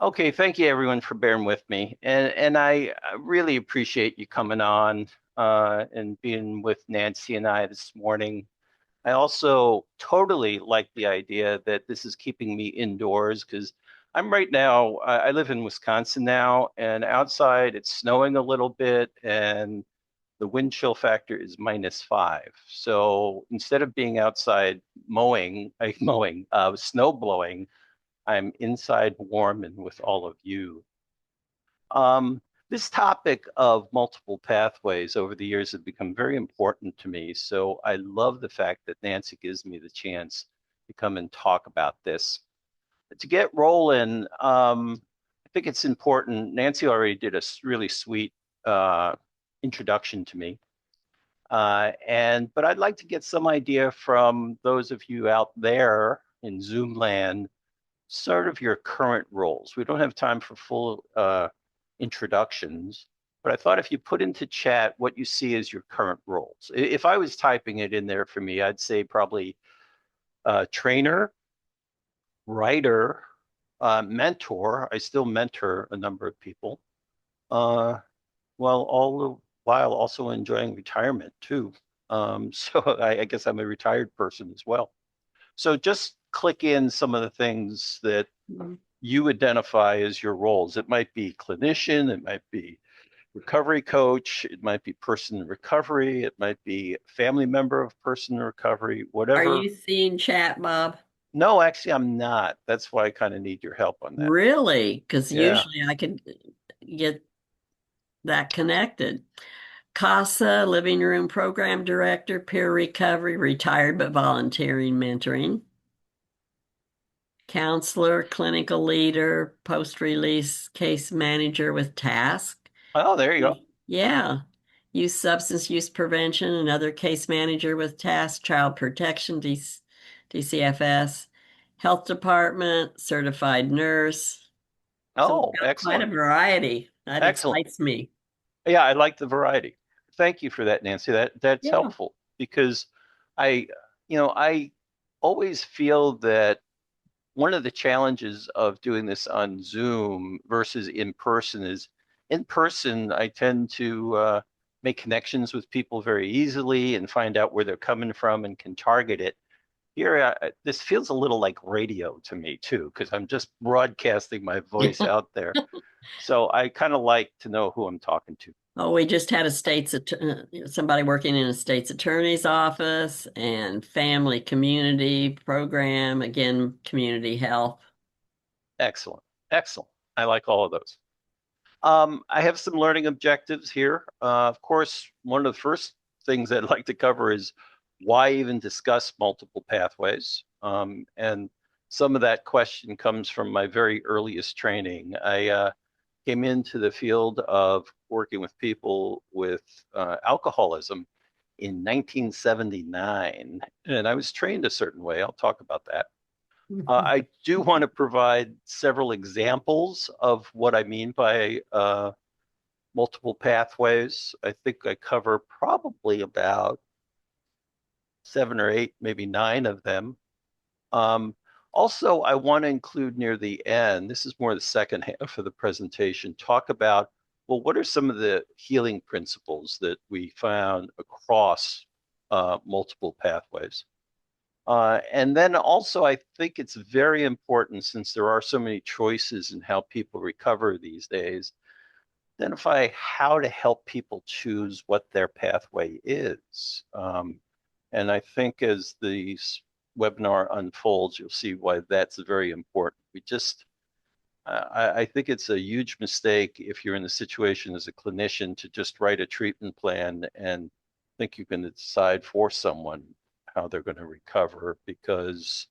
Okay, thank you everyone for bearing with me. And I really appreciate you coming on and being with Nancy and I this morning. I also totally like the idea that this is keeping me indoors because I'm right now, I live in Wisconsin now, and outside it's snowing a little bit and the wind chill factor is -5. So instead of being outside snow blowing, I'm inside warm and with all of you. Um, this topic of multiple pathways over the years has become very important to me. So I love the fact that Nancy gives me the chance to come and talk about this. To get rolling, I think it's important. Nancy already did a really sweet uh, introduction to me. But I'd like to get some idea from those of you out there in Zoom land sort of your current roles. We don't have time for full introductions, but I thought if you put into chat what you see as your current roles. If I was typing it in there for me, I'd say probably trainer, writer, mentor. I still mentor a number of people, uh, while all the while also enjoying retirement too. So I guess I'm a retired person as well. So just click in some of the things that Mhm. you identify as your roles. It might be clinician, it might be recovery coach, it might be person in recovery, it might be family member of person in recovery, Are whatever. you seeing chat, Bob? No, actually, I'm not. That's why I kind of need your help on that. Really? Because Yeah. usually I could get that connected. CASA, Living Room Program Director, Peer Recovery, retired but volunteering mentoring. Counselor, clinical leader, post-release case manager with task. Oh, there you go. Yeah. Youth substance use prevention, another case manager with task, child protection, DCFS, health department, certified nurse. So we've Oh, got quite a excellent. variety. That Excellent. excites me. Yeah, I like the variety. Thank you for that, Nancy. That's Yeah. helpful because I, I always feel that one of the challenges of doing this on Zoom versus in person is in person, I tend to make connections with people very easily and find out where they're coming from and can target it. Here, this feels a little like radio to me too, because I'm just broadcasting my voice out there. So I kind of like to know who I'm talking to. Oh, we just had somebody working in a state's attorney's office and family community program, again, community health. Excellent. Excellent. I like all of those. I have some learning objectives here. Of course, one of the first things I'd like to cover is why even discuss multiple pathways. And some of that question comes from my very earliest training. I came into the field of working with people with alcoholism in 1979, and I was trained a certain way. I'll talk about that. I do want to provide several examples of what I mean by multiple pathways. I think I cover probably about 7 or 8, maybe 9 of them. Um, Also, I want to include near the end, this is more the second half of the presentation, talk about, well, what are some of the healing principles that we found across multiple pathways? And then also, I think it's very important since there are so many choices in how people recover these days, identify how to help people choose what their pathway is. And I think as the webinar unfolds, you'll see why that's very important. I think it's a huge mistake if you're in the situation as a clinician to just write a treatment plan and think you can decide for someone how they're going to recover because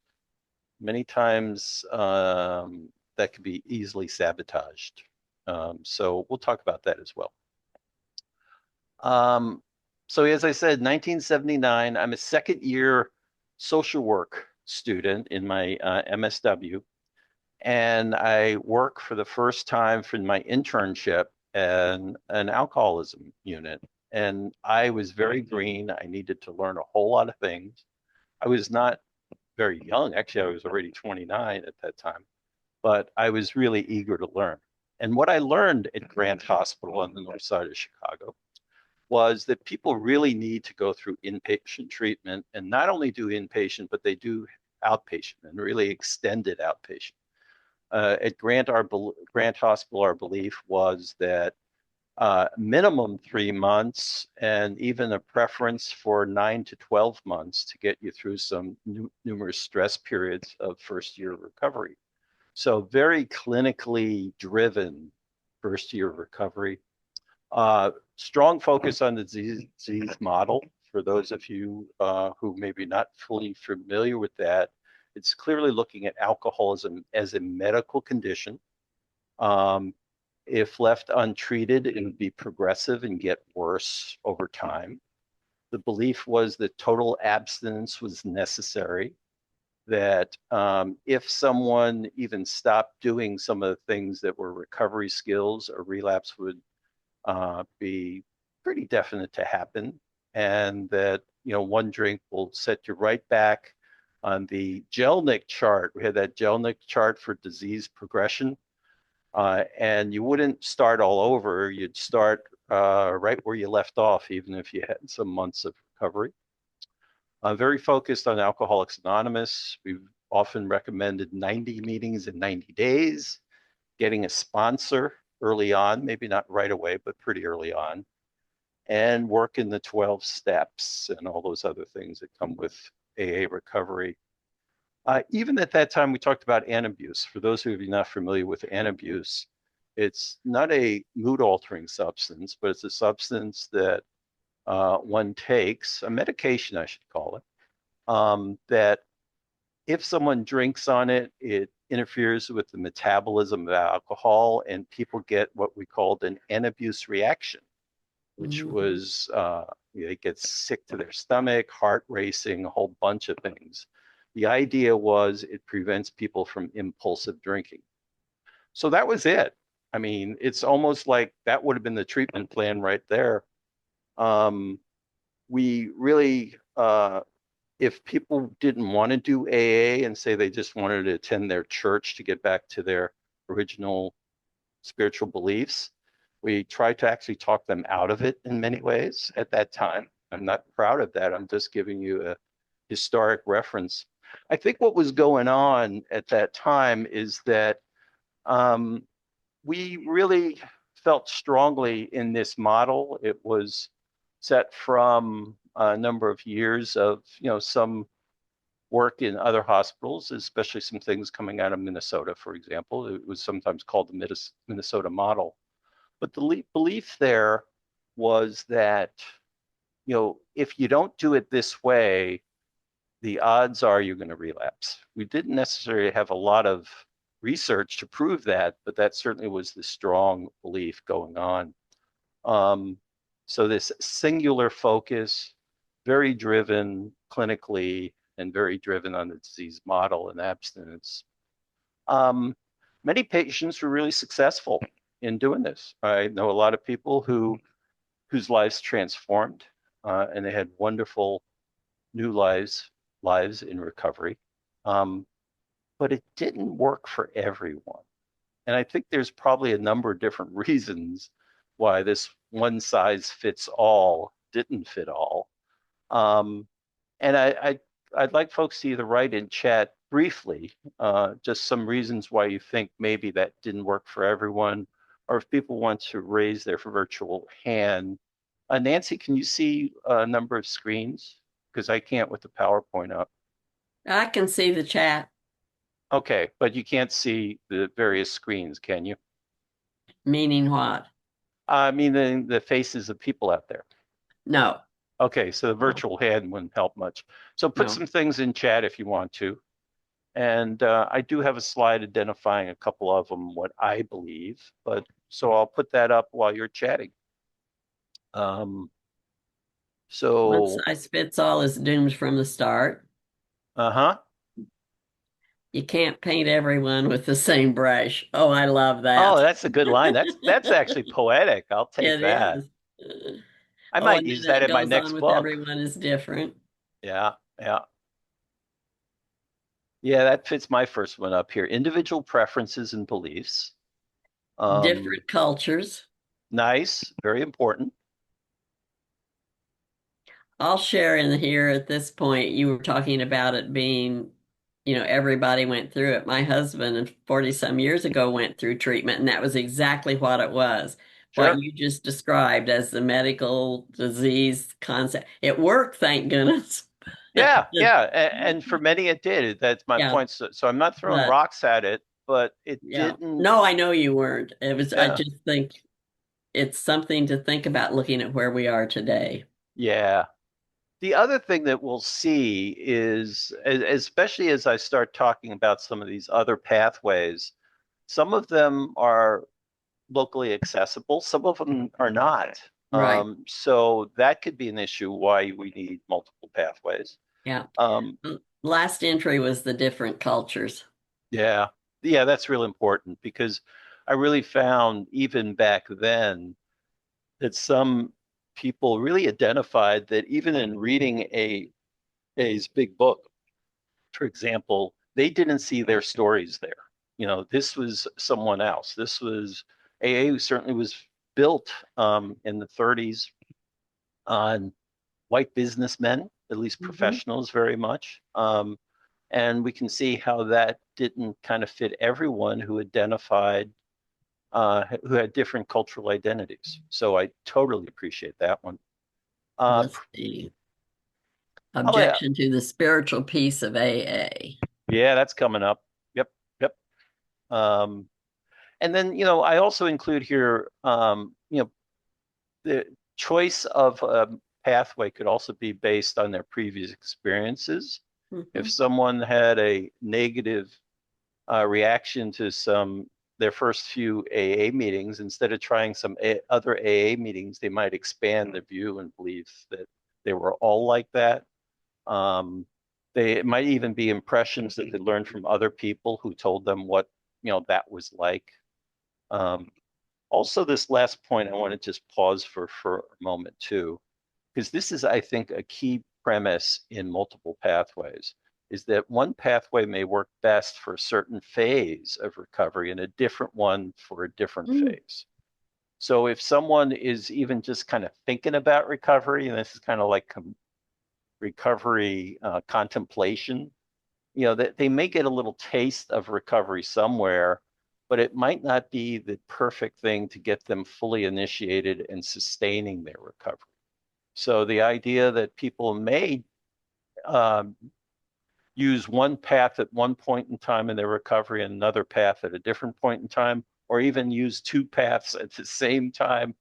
many times that can be easily sabotaged. So we'll talk about that as well. Um, so as I said, 1979, I'm a second year social work student in my MSW, and I work for the first time for my internship in an alcoholism unit. And I was very green. I needed to learn a whole lot of things. I was not very young. Actually, I was already 29 at that time. but I was really eager to learn. And what I learned at Grant Hospital on the north side of Chicago was that people really need to go through inpatient treatment, and not only do inpatient, but they do outpatient and really extended outpatient. At Grant Hospital, our belief was that minimum 3 months and even a preference for 9 to 12 months to get you through some numerous stress periods of first year recovery. So very clinically driven first year recovery. Strong focus on the disease model. For those of you who may be not fully familiar with that, it's clearly looking at alcoholism as a medical condition. Um, if left untreated, it would be progressive and get worse over time. The belief was that total abstinence was necessary, that if someone even stopped doing some of the things that were recovery skills, a relapse would be pretty definite to happen, and that one drink will set you right back on the Jellinek chart. We had that Jellinek chart for disease progression, and you wouldn't start all over. You'd start right where you left off, even if you had some months of recovery. Very focused on Alcoholics Anonymous. We've often recommended 90 meetings in 90 days, getting a sponsor early on, maybe not right away, but pretty early on, and work in the 12 steps and all those other things that come with AA recovery. Even at that time, we talked about antabuse. For those of you not familiar with antabuse, it's not a mood altering substance, but it's a substance that one takes, a medication, I should call it, that if someone drinks on it, it interferes with the metabolism of alcohol, and people get what we called an anabuse reaction, which Mhm. was they get sick to their stomach, heart racing, a whole bunch of things. The idea was it prevents people from impulsive drinking. So that was it. I mean, it's almost like that would have been the treatment plan right there. Um, we really if people didn't want to do AA and say they just wanted to attend their church to get back to their original spiritual beliefs, we tried to actually talk them out of it in many ways at that time. I'm not proud of that. I'm just giving you a historic reference. I think what was going on at that time is that um, we really felt strongly in this model. It was set from a number of years of, some work in other hospitals, especially some things coming out of Minnesota, for example. It was sometimes called the Minnesota model. But the belief there was that, if you don't do it this way, the odds are you're going to relapse. We didn't necessarily have a lot of research to prove that, but that certainly was the strong belief going on. Um, so this singular focus, very driven clinically and very driven on the disease model and abstinence. Um, Many patients were really successful in doing this. I know a lot of people whose lives transformed, and they had wonderful new lives in recovery. Um, but it didn't work for everyone. And I think there's probably a number of different reasons why this one size fits all didn't fit all. Um, and I'd like folks to either write in chat briefly just some reasons why you think maybe that didn't work for everyone, or if people want to raise their virtual hand. Nancy, can you see a number of screens? Because I can't with the PowerPoint up. I can see the chat, Okay, but you can't see the various screens, can you? meaning what? I mean, the faces of people out there. No, Okay, so the no, virtual hand wouldn't help much. So put no. some things in chat if you want to. And I do have a slide identifying a couple of them, what I believe, but so I'll put that up while you're chatting. Um, One so, size fits all is doomed from the start. uh-huh. You can't paint everyone with the same brush. Oh, I love Oh, that. that's a good line. That's actually poetic. I'll take It that. is. I Oh, might and use then that it in my goes on next with book. everyone is different. Yeah, yeah. Yeah, that fits my first one up here. Individual preferences and beliefs. Um, Different cultures. nice, very important. I'll share in here at this point. You were talking about it being, everybody went through it. My husband, and 40 some years ago, went through treatment, and that was exactly what it was. What Sure. you just described as the medical disease concept. It worked, thank goodness. Yeah, yeah. And for many it did. That's my Yeah, point. So I'm not throwing but rocks at it, but it yeah. didn't. No, I know you weren't. I Yeah. just think it's something to think about looking at where we are today. Yeah. The other thing that we'll see is, especially as I start talking about some of these other pathways, some of them are locally accessible, some of them are not. Right. So that could be an issue why we need multiple pathways. Yeah. Um, Last entry was the different cultures. yeah, yeah, that's real important because I really found even back then that some people really identified that even in reading A's big book, for example, they didn't see their stories there. This was someone else. This was AA certainly was built in the 30s on white businessmen, at least Hmm. professionals, very much. And we can see how that didn't kind of fit everyone who identified, who had different cultural identities. So I totally appreciate that one. Uh, Let's see. oh yeah, Objection to the spiritual piece of AA. yeah, that's coming up. Yep, yep. Um, and then, I also include here, the choice of a pathway could also be based on their previous experiences. If Hmm. someone had a negative reaction to their first few AA meetings, instead of trying some other AA meetings, they might expand the view and believe that they were all like that. Um, it might even be impressions that they learned from other people who told them what that was like. Um, Also, this last point, I want to just pause for a moment too, because this is, I think, a key premise in multiple pathways, is that one pathway may work best for a certain phase of recovery and a different one for a different Mm. phase. So if someone is even just kind of thinking about recovery, and this is kind of like recovery contemplation, that they may get a little taste of recovery somewhere, but it might not be the perfect thing to get them fully initiated and sustaining their recovery. So the idea that people may um, use one path at one point in time in their recovery and another path at a different point in time, or even use two paths at the same time,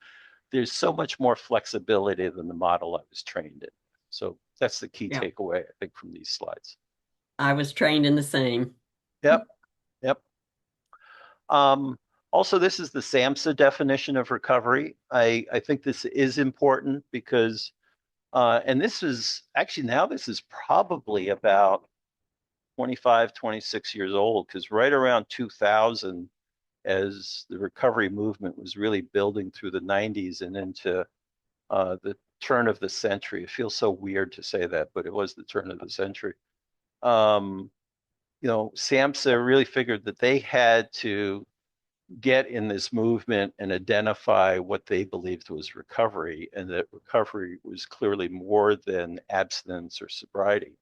there's so much more flexibility than the model I was trained in. So that's the key Yeah, takeaway, I think, from these slides. I was trained in the same. Yep, yep. Um, Also, this is the SAMHSA definition of recovery. I think this is important because, and this is actually now this is probably about 25, 26 years old, because right around 2000, as the recovery movement was really building through the 90s and into the turn of the century. It feels so weird to say that, but it was the turn of the century. Um, SAMHSA really figured that they had to get in this movement and identify what they believed was recovery, and that recovery was clearly more than abstinence or sobriety.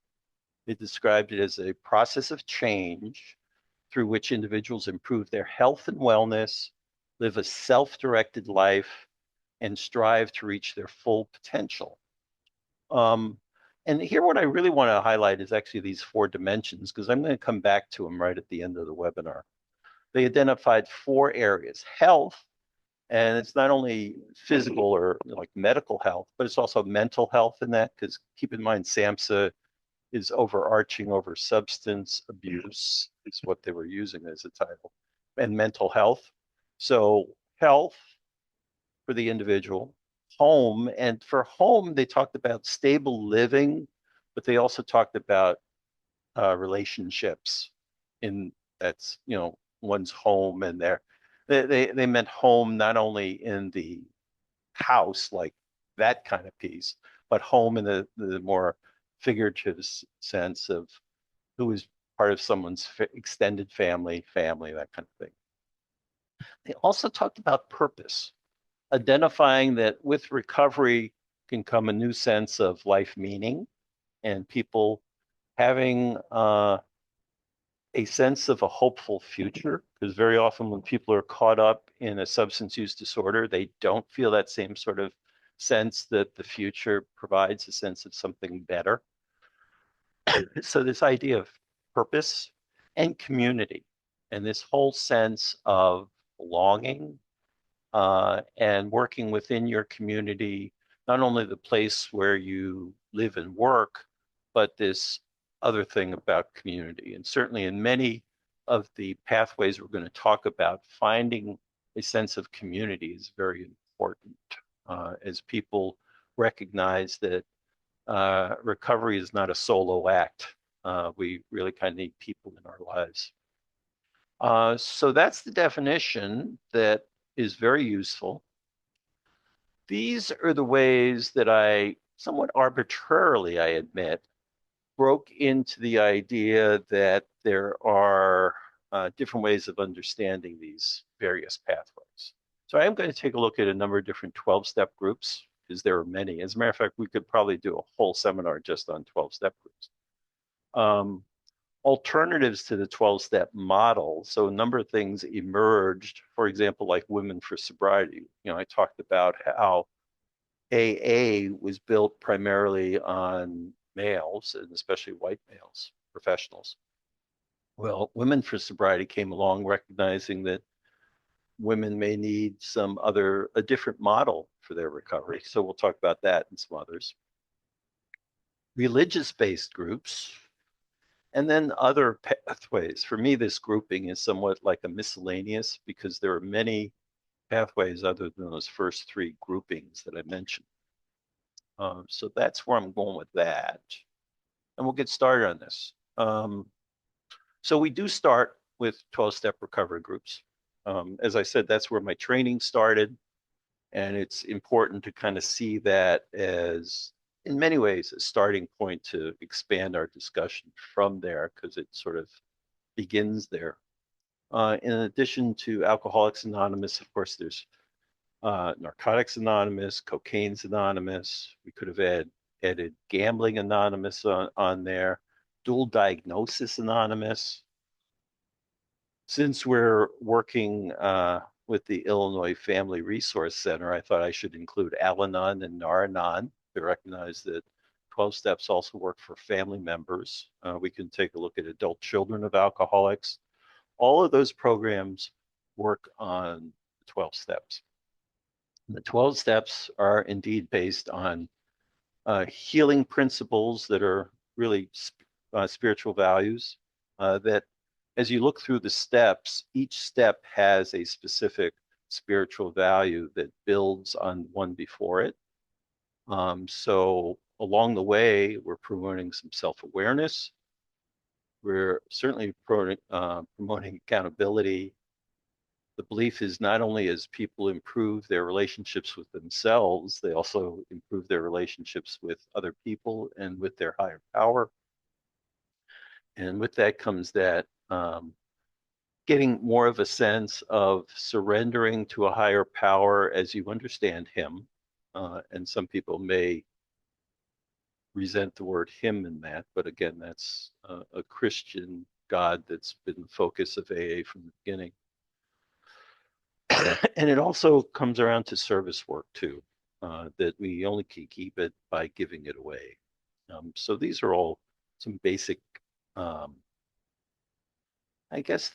It described it as a process of change through which individuals improve their health and wellness, live a self directed life, and strive to reach their full potential. Um, and here, what I really want to highlight is actually these four dimensions, because I'm going to come back to them right at the end of the webinar. They identified four areas: health, and it's not only physical or like medical health, but it's also mental health in that, because keep in mind, SAMHSA is overarching over substance abuse, is what they were using as a title, and mental health. So health for the individual, home, and for home, they talked about stable living, but they also talked about relationships in that's one's home, and they meant home not only in the house, like that kind of piece, but home in the more figurative sense of who is part of someone's extended family, that kind of thing. They also talked about purpose, identifying that with recovery can come a new sense of life meaning and people having a sense of a hopeful future. Because very often when people are caught up in a substance use disorder, they don't feel that same sort of sense that the future provides a sense of something better. So this idea of purpose and community and this whole sense of belonging and working within your community, not only the place where you live and work, but this other thing about community. And certainly in many of the pathways we're going to talk about, finding a sense of community is very important as people recognize that recovery is not a solo act. We really kind of need people in our lives. So that's the definition that is very useful. These are the ways that I, somewhat arbitrarily, I admit, broke into the idea that there are different ways of understanding these various pathways. So I am going to take a look at a number of different 12-step groups, because there are many. As a matter of fact, we could probably do a whole seminar just on 12-step groups. Alternatives to the 12-step model. So a number of things emerged, for example, like Women for Sobriety. I talked about how AA was built primarily on males, and especially white males, professionals. Well, Women for Sobriety came along recognizing that women may need a different model for their recovery. So we'll talk about that and some others. Religious-based groups, and then other pathways. For me, this grouping is somewhat like a miscellaneous because there are many pathways other than those first three groupings that I mentioned. So that's where I'm going with that. And we'll get started on this. So we do start with 12-step recovery groups. As I said, that's where my training started. And it's important to kind of see that as, in many ways, a starting point to expand our discussion from there, because it sort of begins there. In addition to Alcoholics Anonymous, of course, there's Narcotics Anonymous, Cocaine's Anonymous. We could have added Gambling Anonymous on there, Dual Diagnosis Anonymous. Since we're working with the Illinois Family Resource Center, I thought I should include Al-Anon and Nar-Anon to recognize that 12 steps also work for family members. We can take a look at adult children of alcoholics. All of those programs work on 12 steps. The 12 steps are indeed based on healing principles that are really spiritual values that as you look through the steps, each step has a specific spiritual value that builds on one before it. So along the way, we're promoting some self-awareness. We're certainly promoting accountability. The belief is not only as people improve their relationships with themselves, they also improve their relationships with other people and with their higher power. And with that comes that getting more of a sense of surrendering to a higher power as you understand him. And some people may resent the word him in that, but again, that's a Christian God that's been the focus of AA from the beginning. And it also comes around to service work too, that we only can keep it by giving it away. So these are all some basic, I guess,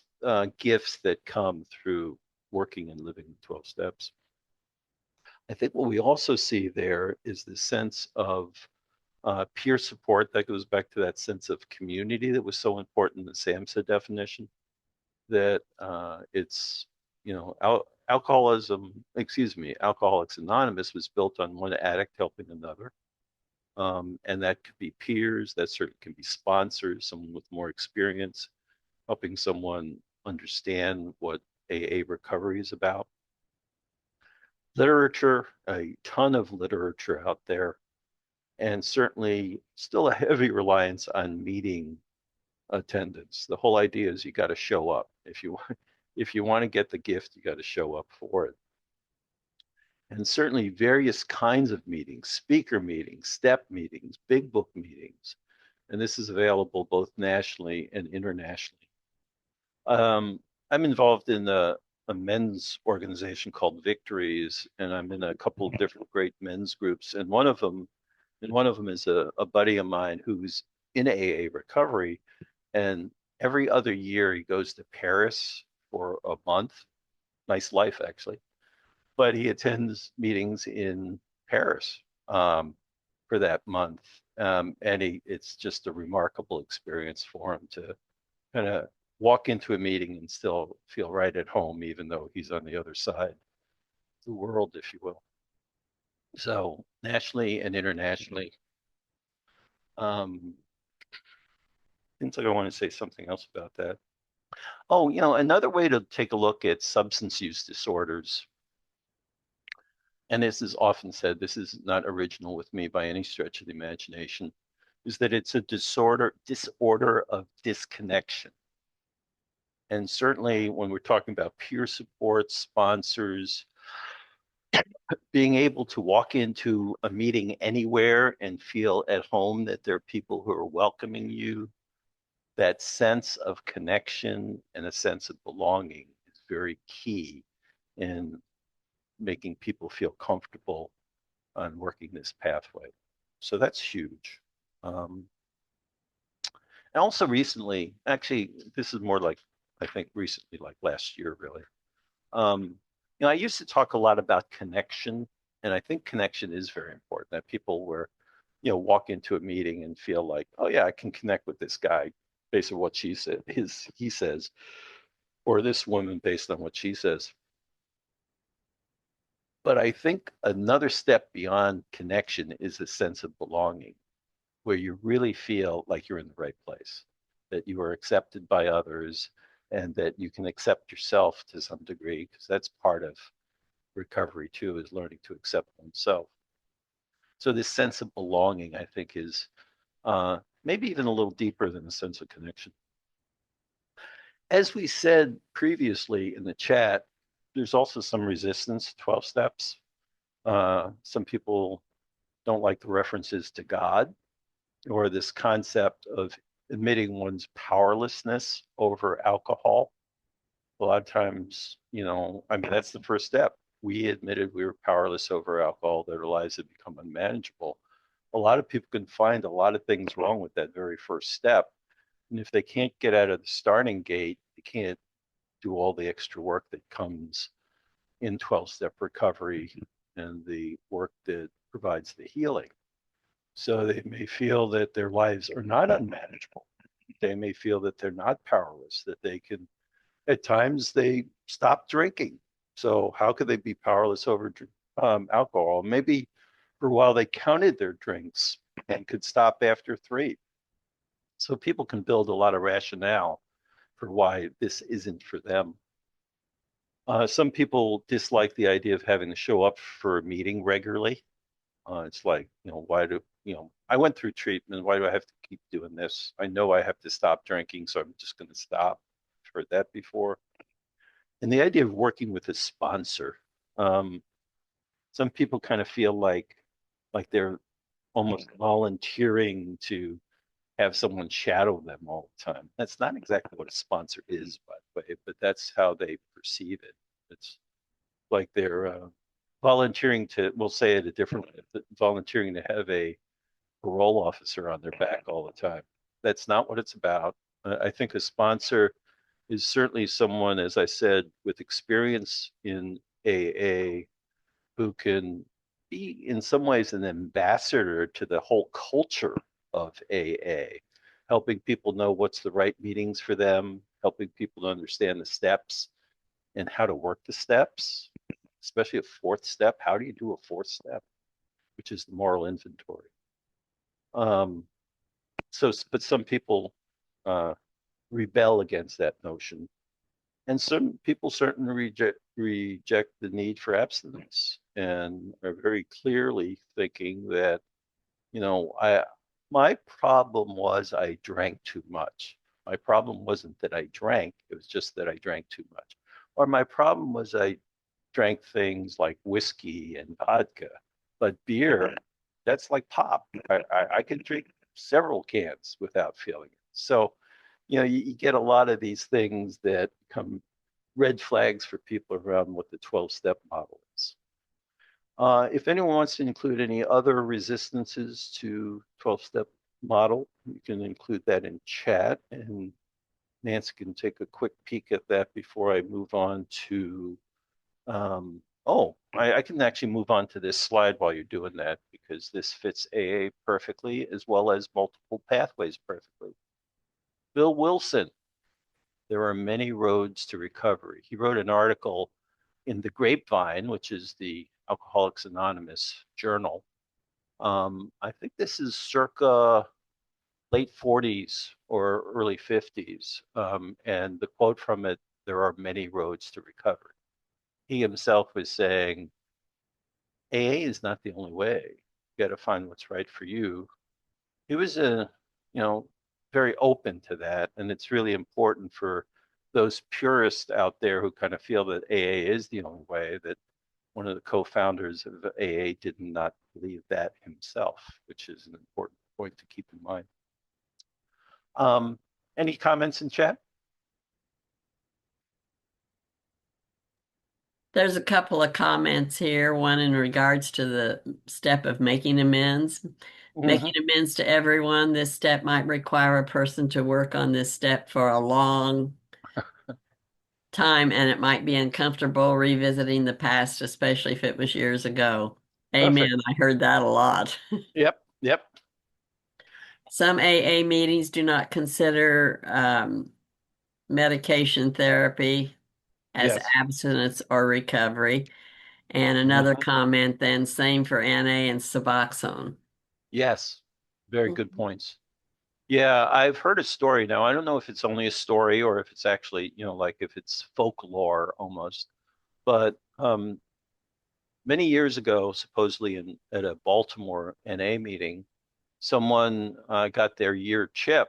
gifts that come through working and living 12 steps. I think what we also see there is the sense of peer support that goes back to that sense of community that was so important in the SAMHSA definition, that it's, Alcoholics Anonymous was built on one addict helping another. And that could be peers, that certainly can be sponsors, someone with more experience, helping someone understand what AA recovery is about. Literature, a ton of literature out there, and certainly still a heavy reliance on meeting attendance. The whole idea is you got to show up. If you want to get the gift, you got to show up for it. And certainly various kinds of meetings, speaker meetings, step meetings, big book meetings. And this is available both nationally and internationally. I'm involved in a men's organization called Victories, and I'm in a couple of different great men's groups. And one of them is a buddy of mine who's in AA recovery, and every other year he goes to Paris for a month. Nice life, actually. But he attends meetings in Paris for that month. It's just a remarkable experience for him to kind of walk into a meeting and still feel right at home, even though he's on the other side of the world, if you will. So nationally and internationally, um, seems like I want to say something else about that. Oh, another way to take a look at substance use disorders, and this is often said, this is not original with me by any stretch of the imagination, is that it's a disorder of disconnection. And certainly when we're talking about peer support, sponsors, being able to walk into a meeting anywhere and feel at home, that there are people who are welcoming you, that sense of connection and a sense of belonging is very key in making people feel comfortable on working this pathway. So that's huge. Um, and also recently, actually, this is more like, I think recently, like last year, really. Um, I used to talk a lot about connection, and I think connection is very important. That people were, walk into a meeting and feel like, oh yeah, I can connect with this guy based on what he says, or this woman based on what she says. But I think another step beyond connection is a sense of belonging, where you really feel like you're in the right place, that you are accepted by others, and that you can accept yourself to some degree, because that's part of recovery too, is learning to accept oneself. So this sense of belonging, I think, is maybe even a little deeper than a sense of connection. As we said previously in the chat, there's also some resistance to 12 steps. Some people don't like the references to God or this concept of admitting one's powerlessness over alcohol. A lot of times, I mean, that's the first step. We admitted we were powerless over alcohol, that our lives had become unmanageable. A lot of people can find a lot of things wrong with that very first step. And if they can't get out of the starting gate, they can't do all the extra work that comes in 12-step recovery and the work that provides the healing. So they may feel that their lives are not unmanageable. They may feel that they're not powerless, that they can, at times, they stop drinking. So how could they be powerless over alcohol? Maybe for a while they counted their drinks and could stop after three. So people can build a lot of rationale for why this isn't for them. Some people dislike the idea of having to show up for a meeting regularly. It's like, I went through treatment. Why do I have to keep doing this? I know I have to stop drinking, so I'm just going to stop. I've heard that before. And the idea of working with a sponsor. Um, some people kind of feel like they're almost volunteering to have someone shadow them all the time. That's not exactly what a sponsor is, by the way, but that's how they perceive it. It's like they're volunteering to, we'll say it a different way, volunteering to have a parole officer on their back all the time. That's not what it's about. I think a sponsor is certainly someone, as I said, with experience in AA who can be in some ways an ambassador to the whole culture of AA, helping people know what's the right meetings for them, helping people to understand the steps and how to work the steps, especially a fourth step. How do you do a fourth step, which is the moral inventory? Um, but some people uh, rebel against that notion. And some people certainly reject the need for abstinence and are very clearly thinking that, I my problem was I drank too much. My problem wasn't that I drank, it was just that I drank too much. Or my problem was I drank things like whiskey and vodka, but beer, that's like pop. I could drink several cans without feeling it. So, you get a lot of these things that become red flags for people around what the 12-step model is. If anyone wants to include any other resistances to 12-step model, you can include that in chat, and Nancy can take a quick peek at that before I move on to I can actually move on to this slide while you're doing that because this fits AA perfectly as well as multiple pathways perfectly. Bill Wilson, there are many roads to recovery. He wrote an article in the Grapevine, which is the Alcoholics Anonymous journal. I think this is circa late 40s or early 50s. And the quote from it, there are many roads to recovery. He himself was saying, AA is not the only way. You got to find what's right for you. He was you know, very open to that, and it's really important for those purists out there who kind of feel that AA is the only way. That one of the co-founders of AA did not believe that himself, which is an important point to keep in mind. Any comments in chat? There's a couple of comments here, one in regards to the step of making amends. Mm-hmm. Making amends to everyone, this step might require a person to work on this step for a long time, and it might be uncomfortable revisiting the past, especially if it was years ago. Amen. Perfect. I heard that a lot. Yep. Yep. Some AA meetings do not consider medication therapy as Yes. abstinence or recovery. And another Mm-hmm. comment then, same for NA and Suboxone. Yes. Very good points. Yeah, I've heard a story now. I don't know if it's only a story or if it's actually, like if it's folklore almost. But many years ago, supposedly at a Baltimore NA meeting, someone got their year chip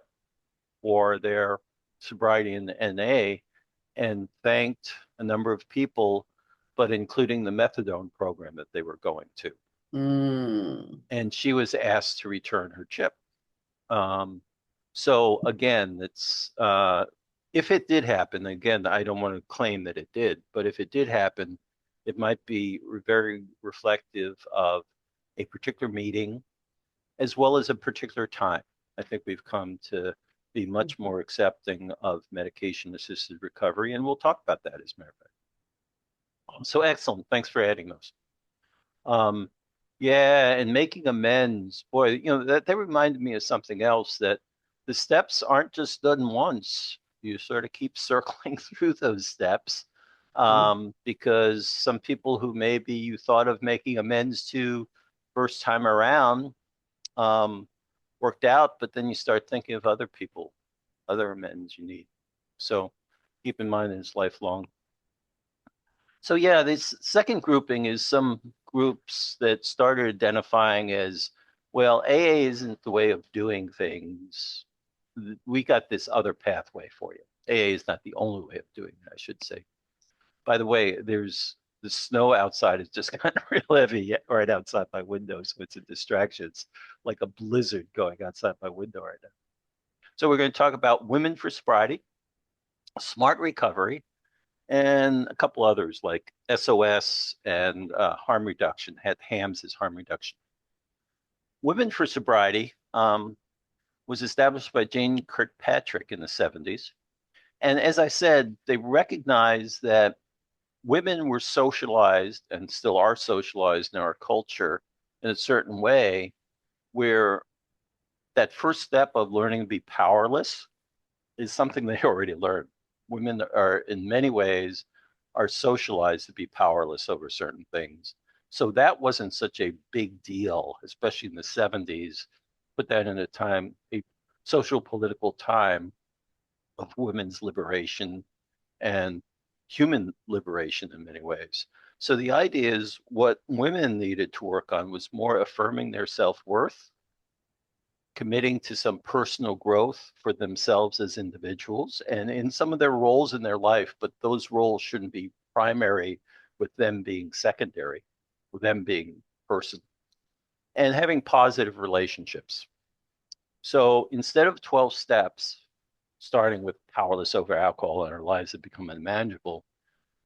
for their sobriety in the NA and thanked a number of people, but including the methadone program that they were going to. Mm. And she was asked to return her chip. Um, so again, it's if it did happen, again, I don't want to claim that it did, but if it did happen, it might be very reflective of a particular meeting as well as a particular time. I think we've come to be much more accepting of medication-assisted recovery, and we'll talk about that as a matter of fact. So excellent. Thanks for adding those. Um, yeah, and making amends, boy, that reminded me of something else that the steps aren't just done once. You sort of keep circling through those steps because some people who maybe you thought of making amends to first time around um, worked out, but then you start thinking of other people, other amends you need. So keep in mind that it's lifelong. So yeah, this second grouping is some groups that started identifying as, well, AA isn't the way of doing things. We got this other pathway for you. AA is not the only way of doing it, I should say. By the way, there's the snow outside has just gotten real heavy right outside my window, so it's a distraction. It's like a blizzard going outside my window right now. So we're going to talk about women for sobriety, smart recovery, and a couple others like SOS and harm reduction, had HAMS as harm reduction. Women for Sobriety was established by Jane Kirkpatrick in the 70s. And as I said, they recognized that women were socialized and still are socialized in our culture in a certain way where that first step of learning to be powerless is something they already learned. Women are, in many ways, are socialized to be powerless over certain things. So that wasn't such a big deal, especially in the 70s. Put that in a social political time of women's liberation and human liberation in many ways. So the idea is what women needed to work on was more affirming their self-worth committing to some personal growth for themselves as individuals and in some of their roles in their life, but those roles shouldn't be primary with them being secondary, with them being person, and having positive relationships. So instead of 12 steps, starting with powerless over alcohol and our lives have become unmanageable,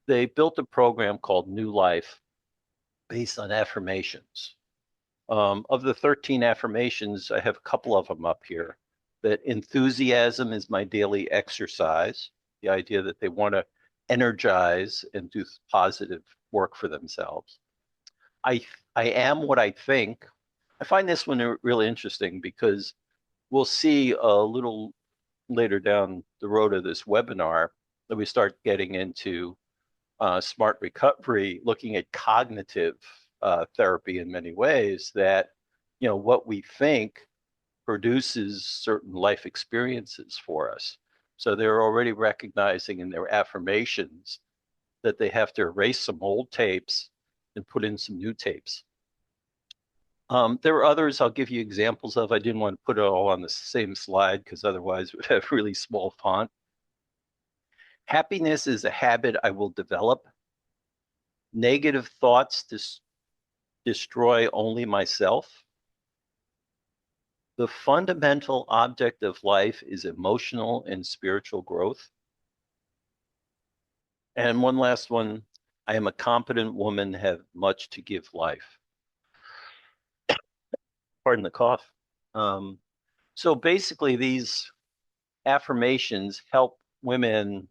they built a program called New Life based on affirmations. Of the 13 affirmations, I have a couple of them up here. That enthusiasm is my daily exercise, the idea that they want to energize and do positive work for themselves. I I am what I think. I find this one really interesting because we'll see a little later down the road of this webinar that we start getting into smart recovery, looking at cognitive therapy in many ways. That what we think produces certain life experiences for us. So they're already recognizing in their affirmations that they have to erase some old tapes and put in some new tapes. There are others I'll give you examples of. I didn't want to put it all on the same slide because otherwise it would have really small font. Happiness is a habit I will develop. Negative thoughts destroy only myself. The fundamental object of life is emotional and spiritual growth. And one last one, I am a competent woman, have much to give life. Pardon the cough. Um, so basically, these affirmations help women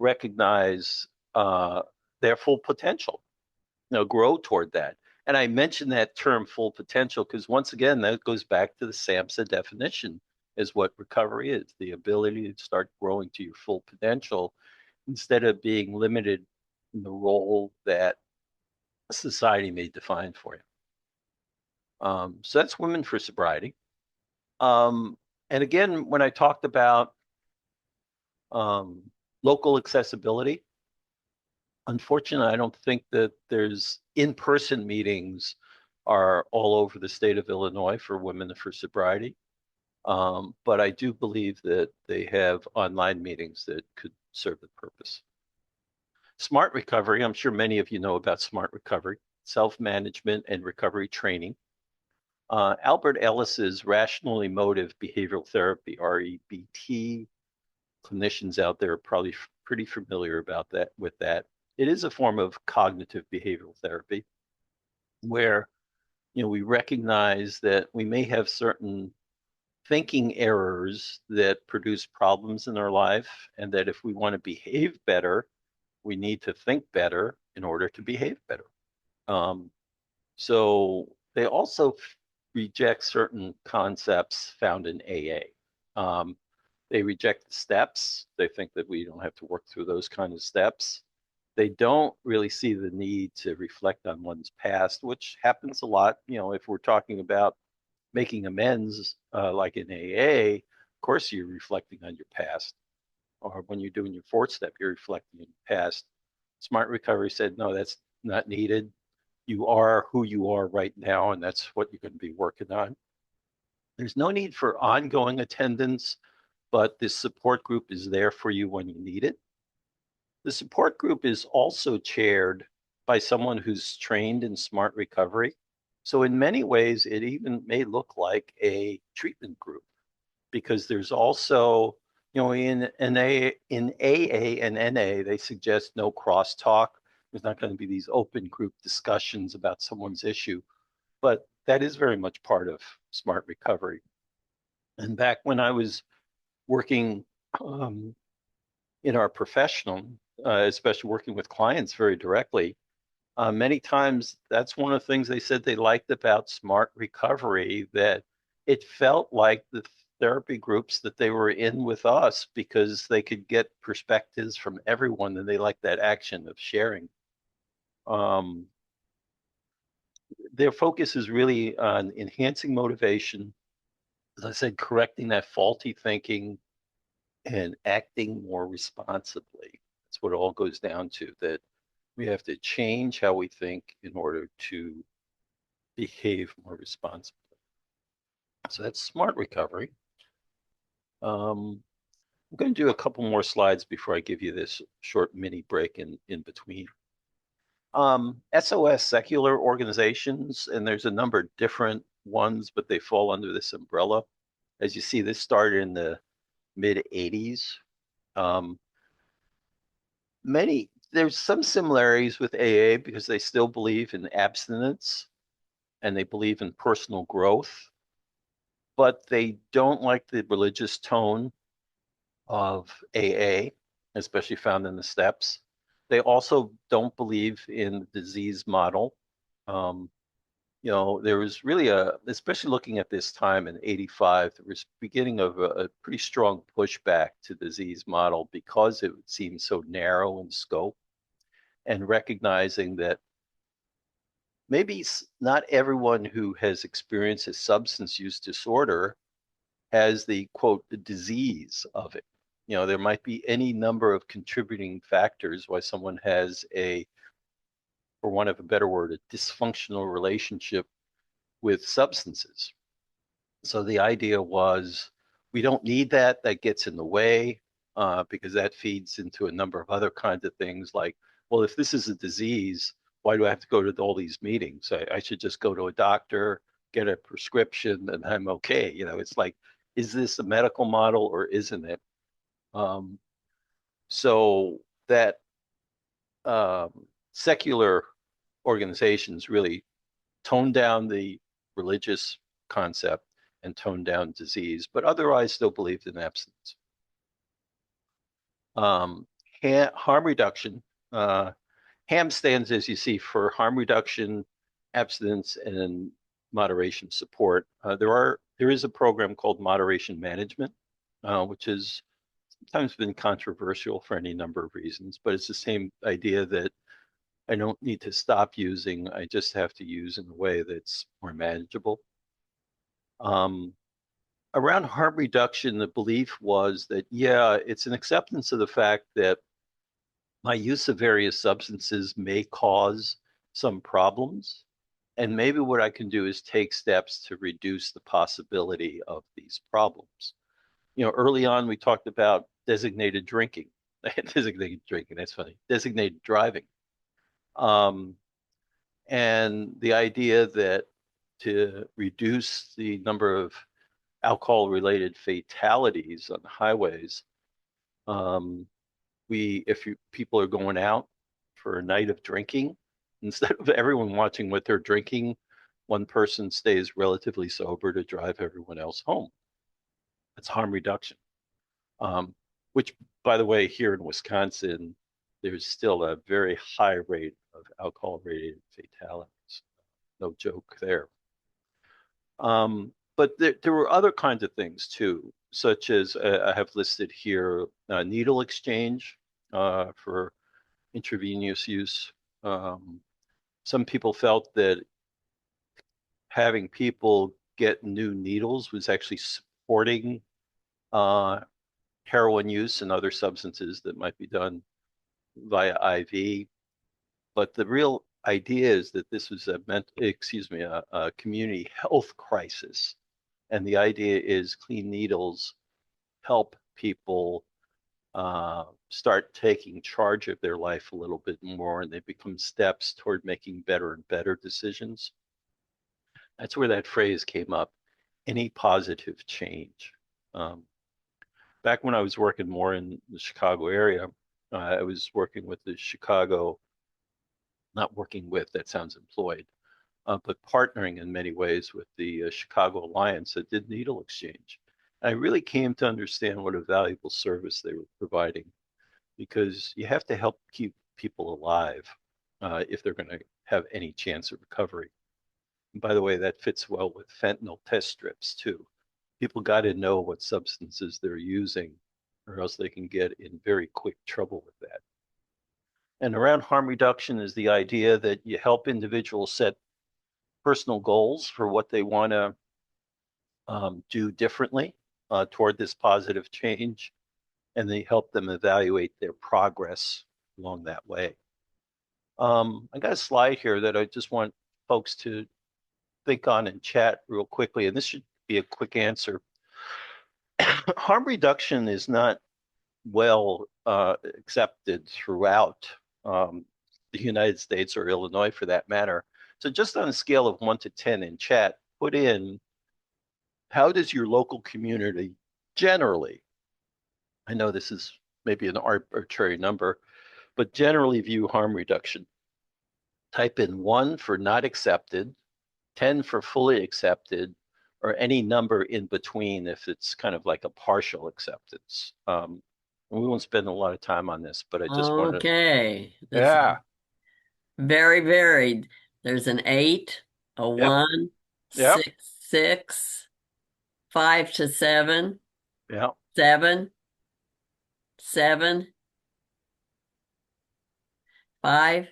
recognize their full potential, grow toward that. And I mentioned that term full potential because once again, that goes back to the SAMHSA definition is what recovery is, the ability to start growing to your full potential instead of being limited in the role that society may define for you. So that's Women for Sobriety. And again, when I talked about um, local accessibility, unfortunately, I don't think that there's in-person meetings are all over the state of Illinois for Women for Sobriety. But I do believe that they have online meetings that could serve the purpose. Smart recovery, I'm sure many of you know about smart recovery, self-management and recovery training. Albert Ellis's rational emotive behavioral therapy, REBT, clinicians out there are probably pretty familiar about that with that. It is a form of cognitive behavioral therapy where we recognize that we may have certain thinking errors that produce problems in our life, and that if we want to behave better, we need to think better in order to behave better. Um, so they also reject certain concepts found in AA. They reject the steps. They think that we don't have to work through those kind of steps. They don't really see the need to reflect on one's past, which happens a lot. If we're talking about making amends, like in AA, of course you're reflecting on your past. Or when you're doing your fourth step, you're reflecting on your past. Smart Recovery said, no, that's not needed. You are who you are right now, and that's what you're going to be working on. There's no need for ongoing attendance, but this support group is there for you when you need it. The support group is also chaired by someone who's trained in smart recovery. So, in many ways, it even may look like a treatment group because there's also, in AA and NA, they suggest no crosstalk. There's not going to be these open group discussions about someone's issue, but that is very much part of smart recovery. And back when I was working um, in our professional, especially working with clients very directly, many times that's one of the things they said they liked about smart recovery, that it felt like the therapy groups that they were in with us because they could get perspectives from everyone and they like that action of sharing. Um, their focus is really on enhancing motivation, as I said, correcting that faulty thinking and acting more responsibly. That's what it all goes down to, that we have to change how we think in order to behave more responsibly. So that's smart recovery. Um, I'm going to do a couple more slides before I give you this short mini break in between. SOS, secular organizations, and there's a number of different ones, but they fall under this umbrella. As you see, this started in the mid 80s. Um, there's some similarities with AA because they still believe in abstinence and they believe in personal growth, but they don't like the religious tone of AA, especially found in the steps. They also don't believe in the disease model. Um, there was really especially looking at this time in 85, there was beginning of a pretty strong pushback to the disease model because it seemed so narrow in scope and recognizing that maybe not everyone who has experienced a substance use disorder has the quote, the disease of it. There might be any number of contributing factors why someone has for want of a better word, a dysfunctional relationship with substances. So the idea was we don't need that. That gets in the way because that feeds into a number of other kinds of things like, well, if this is a disease, why do I have to go to all these meetings? I should just go to a doctor, get a prescription, and I'm okay. It's like, is this a medical model or isn't it? Um, so that secular organizations really tone down the religious concept and tone down disease, but otherwise still believed in abstinence. Um, Harm reduction. HAM stands, as you see, for harm reduction, abstinence, and moderation support. There is a program called moderation management, which has sometimes been controversial for any number of reasons, but it's the same idea that I don't need to stop using. I just have to use in a way that's more manageable. Um, Around harm reduction, the belief was that, yeah, it's an acceptance of the fact that my use of various substances may cause some problems. And maybe what I can do is take steps to reduce the possibility of these problems. Early on, we talked about designated drinking, designated drinking, that's funny, designated driving. Um, and the idea that to reduce the number of alcohol related fatalities on highways, um, if people are going out for a night of drinking, instead of everyone watching what they're drinking, one person stays relatively sober to drive everyone else home. That's harm reduction. Um, which, by the way, here in Wisconsin, there's still a very high rate of alcohol related fatalities. No joke there. But there were other kinds of things too, such as I have listed here needle exchange for intravenous use. Um, some people felt that having people get new needles was actually supporting uh, heroin use and other substances that might be done via IV. But the real idea is that this was a community health crisis. And the idea is clean needles help people start taking charge of their life a little bit more, and they become steps toward making better and better decisions. That's where that phrase came up, any positive change. Um, Back when I was working more in the Chicago area, I was working with the Chicago, not working with, that sounds employed, but partnering in many ways with the Chicago Alliance that did needle exchange. I really came to understand what a valuable service they were providing because you have to help keep people alive if they're going to have any chance of recovery. And by the way, that fits well with fentanyl test strips too. People got to know what substances they're using, or else they can get in very quick trouble with that. And around harm reduction is the idea that you help individuals set personal goals for what they want to do differently toward this positive change, and they help them evaluate their progress along that way. I got a slide here that I just want folks to think on and chat real quickly, and this should be a quick answer. Harm reduction is not well accepted throughout the United States or Illinois for that matter. So just on a scale of 1 to 10 in chat, put in how does your local community generally, I know this is maybe an arbitrary number, but generally view harm reduction. Type in 1 for not accepted, 10 for fully accepted, or any number in between if it's kind of like a partial acceptance. We won't spend a lot of time on this, but I just wanted to, Okay. This is yeah, very varied. There's an 8, a yep, 1, yep, 6, 6, 5 to 7, yep. 7, 7, 5,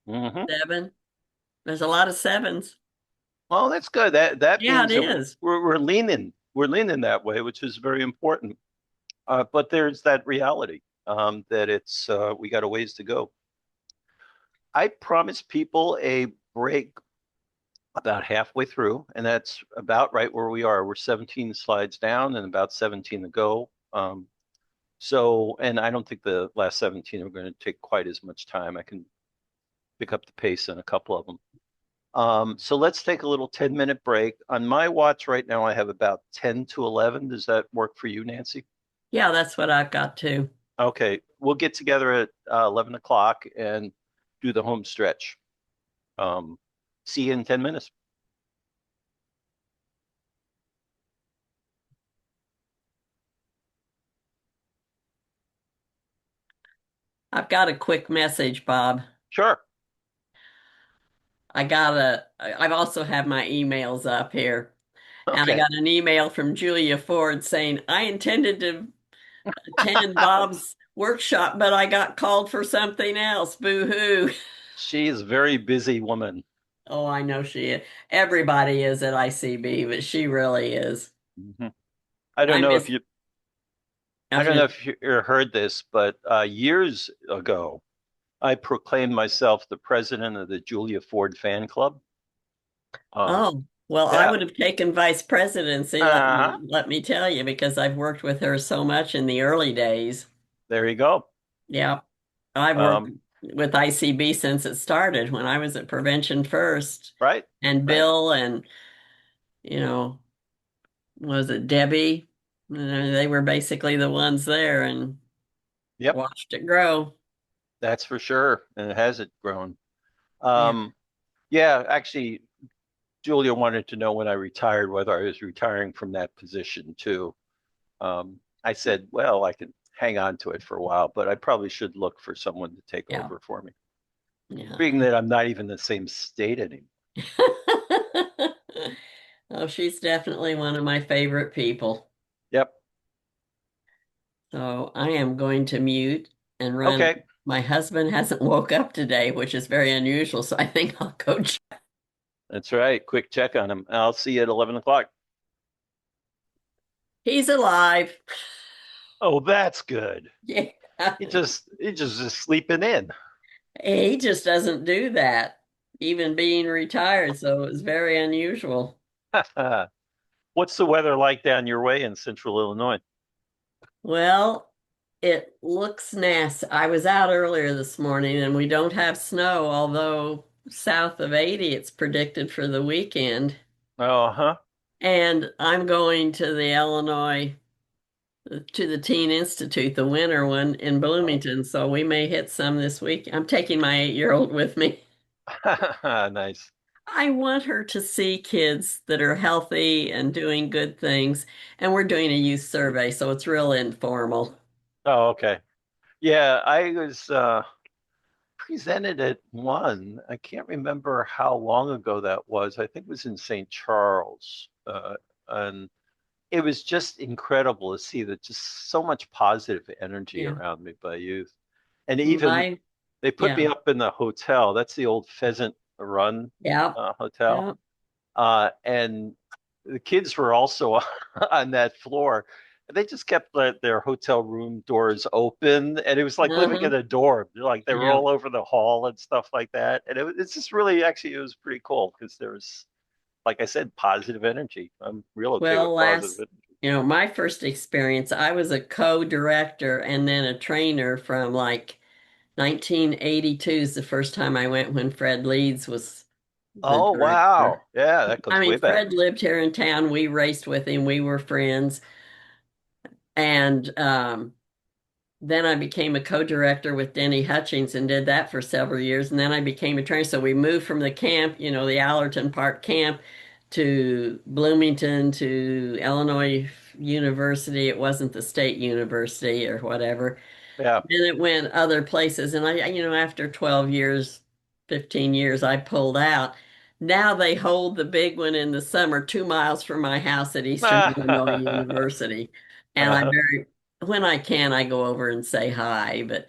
Hmm. 7. There's a lot of sevens. Well, that's good. That Yeah, it means that is. we're leaning that way, which is very important. But there's that reality that it's we got a ways to go. I promised people a break about halfway through, and that's about right where we are. We're 17 slides down and about 17 to go. And I don't think the last 17 are going to take quite as much time. I can pick up the pace in a couple of them. So let's take a little 10-minute break. On my watch right now, I have about 10 to 11. Does that work for you, Nancy? Yeah, that's what I've got too. Okay, we'll get together at 11 o'clock and do the home stretch. Um, See you in 10 minutes. I've got a quick message, Bob. Sure. I've also have my emails up here. And I Okay. got an email from Julia Ford saying, I intended to attend Bob's workshop, but I got called for something else. Boo hoo. She is a very busy woman. Oh, I know she is. Everybody is at ICB, but she really is. Mhm. I don't I know if miss, you I I was don't gonna, know if you heard this, but years ago, I proclaimed myself the president of the Julia Ford fan club. Um, oh, well, I yeah. would have taken vice presidency, Uh-huh. let me tell you, because I've worked with her so much in the early days. There you go. Yeah. I've worked Um, with ICB since it started when I was at Prevention First. right, And right. Bill and, was it Debbie? They were basically the ones there and Yep, watched it grow. that's for sure. And it hasn't grown. Yeah. Um, yeah, actually, Julia wanted to know when I retired, whether I was retiring from that position too. I said, well, I can hang on to it for a while, but I probably should look for someone to take Yeah. over for me. Yeah. Being that I'm not even in the same state anymore. Oh, she's definitely one of my favorite people. Yep. So I am going to mute and run. Okay. My husband hasn't woke up today, which is very unusual. So I think I'll go check. That's right. Quick check on him. I'll see you at 11 o'clock. He's alive. Oh, that's good. Yeah. He just is sleeping in. He just doesn't do that, even being retired. So it was very unusual. What's the weather like down your way in central Illinois? Well, it looks nasty. I was out earlier this morning and we don't have snow, although south of 80 it's predicted for the weekend. Uh-huh. And I'm going to the Illinois, to the Teen Institute, the winter one in Oh. Bloomington. So we may hit some this week. I'm taking my 8-year-old with me. Nice. I want her to see kids that are healthy and doing good things. And we're doing a youth survey, so it's real informal. Oh, okay. Yeah, I was presented at one. I can't remember how long ago that was. I think it was in St. Charles. And it was just incredible to see that just so much positive energy Yeah. around me by youth. And even My, they put me yeah. up in the hotel. That's the old Pheasant Run Yeah. hotel. Yeah. And the kids were also on that floor. They just kept their hotel room doors open, and it was like living in Uh-huh. a dorm. Like they were Yeah. all over the hall and stuff like that. And it's just really, actually, it was pretty cool because there was like I said, positive energy. I'm real okay Well, with positive energy. my first experience, I was a co-director and then a trainer from like 1982 is the first time I went when Fred Leeds was the Oh, director. wow. Yeah, that I goes way mean, back. Fred lived here in town. We raced with him. We were friends. And then I became a co-director with Denny Hutchings and did that for several years. And then I became a trainer. So we moved from the camp, the Allerton Park camp, to Bloomington, to Illinois University. It wasn't the state university or whatever. Yeah. Then it went other places. And after 12 years, 15 years, I pulled out. Now they hold the big one in the summer 2 miles from my house at Eastern Illinois University. And when I can, I go over and say hi, but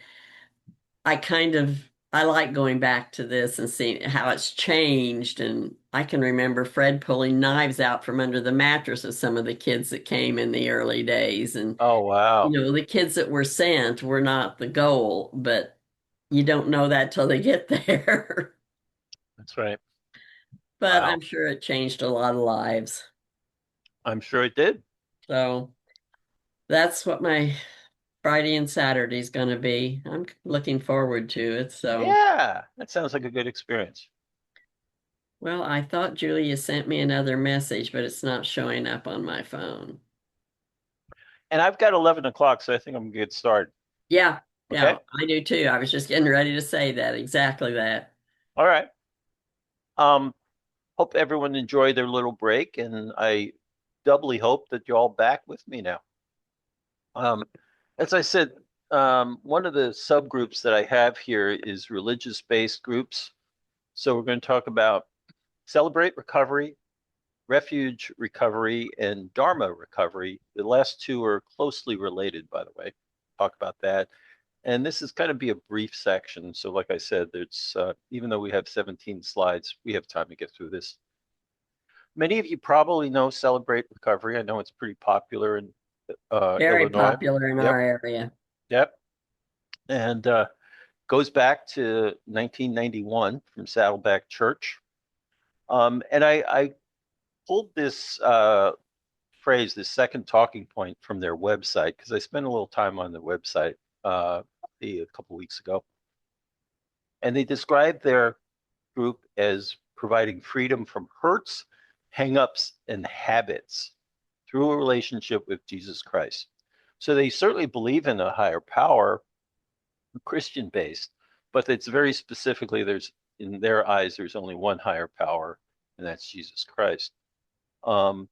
I like going back to this and seeing how it's changed. And I can remember Fred pulling knives out from under the mattress of some of the kids that came in the early days. And, Oh, wow. the kids that were sent were not the goal, but you don't know that till they get there. That's right. But Wow. I'm sure it changed a lot of lives. I'm sure it did. So that's what my Friday and Saturday is going to be. I'm looking forward to it. So, Yeah, that sounds like a good experience. well, I thought Julia sent me another message, but it's not showing up on my phone. And I've got 11 o'clock, so I think I'm gonna get started. Yeah, Okay. yeah, I do too. I was just getting ready to say that, exactly that. All right. Um, Hope everyone enjoyed their little break, and I doubly hope that you're all back with me now. Um, as I said, one of the subgroups that I have here is religious-based groups. So we're going to talk about Celebrate Recovery, Refuge Recovery, and Dharma Recovery. The last two are closely related, by the way. Talk about that. And this is kind of be a brief section. So, like I said, it's even though we have 17 slides, we have time to get through this. Many of you probably know Celebrate Recovery. I know it's pretty popular in Very Illinois. popular in our Yep, area. yep. And goes back to 1991 from Saddleback Church. And I pulled this phrase, this second talking point from their website, because I spent a little time on the website a couple weeks ago. And they described their group as providing freedom from hurts, hangups, and habits through a relationship with Jesus Christ. So they certainly believe in a higher power, Christian based, but it's very specifically there's in their eyes there's only one higher power, and that's Jesus Christ. Um,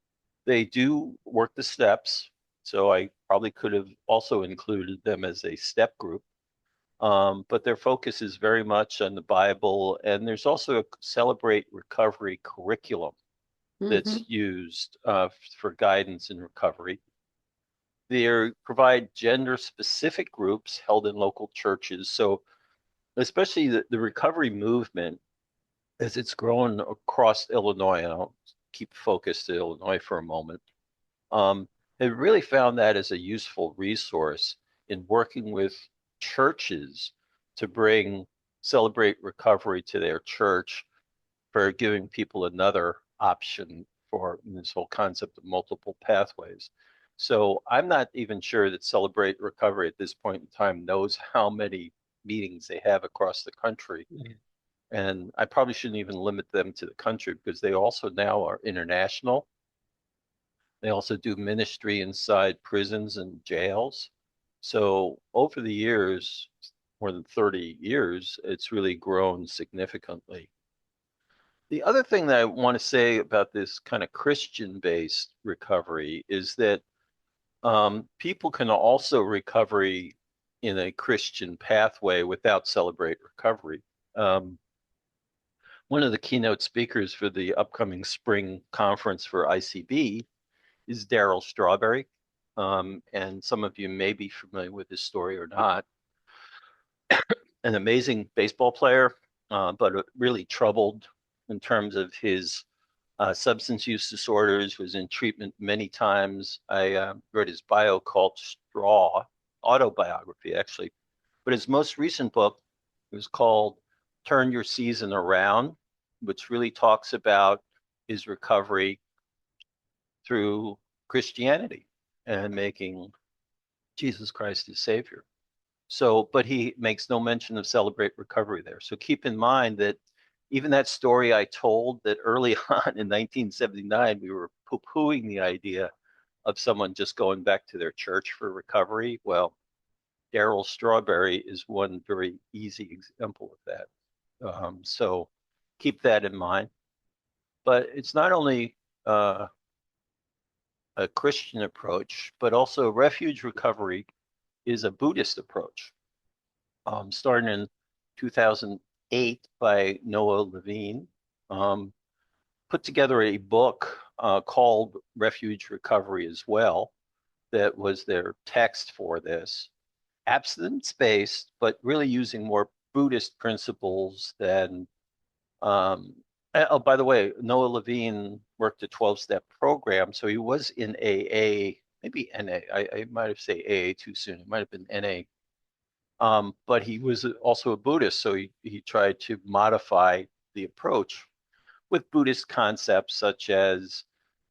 they do work the steps, so I probably could have also included them as a step group. But their focus is very much on the Bible, and there's also a Celebrate Recovery curriculum Hmm. that's used for guidance in recovery. They provide gender specific groups held in local churches. So, especially the recovery movement, as it's grown across Illinois, and I'll keep focused to Illinois for a moment, um, have really found that as a useful resource in working with churches to bring Celebrate Recovery to their church for giving people another option for this whole concept of multiple pathways. So I'm not even sure that Celebrate Recovery at this point in time knows how many meetings they have across the country. And I probably shouldn't even limit them to the country because they also now are international. They also do ministry inside prisons and jails. So over the years, more than 30 years, it's really grown significantly. The other thing that I want to say about this kind of Christian-based recovery is that people can also recovery in a Christian pathway without Celebrate Recovery. Um, One of the keynote speakers for the upcoming spring conference for ICB is Daryl Strawberry. And some of you may be familiar with his story or not. An amazing baseball player, but really troubled in terms of his substance use disorders, was in treatment many times. I read his bio called Straw, autobiography, actually. But his most recent book was called Turn Your Season Around, which really talks about is recovery through Christianity and making Jesus Christ his Savior. So, but he makes no mention of celebrate recovery there. So keep in mind that even that story I told that early on in 1979, we were poo-pooing the idea of someone just going back to their church for recovery. Well, Daryl Strawberry is one very easy example of that. So keep that in mind. But it's not only a Christian approach, but also refuge recovery is a Buddhist approach. Started in 2008 by Noah Levine, um, put together a book called Refuge Recovery as well, that was their text for this. Abstinence based, but really using more Buddhist principles than. Oh, by the way, Noah Levine worked a 12-step program, so he was in AA, maybe NA. I might have said AA too soon. It might have been NA. But he was also a Buddhist, so he tried to modify the approach with Buddhist concepts such as,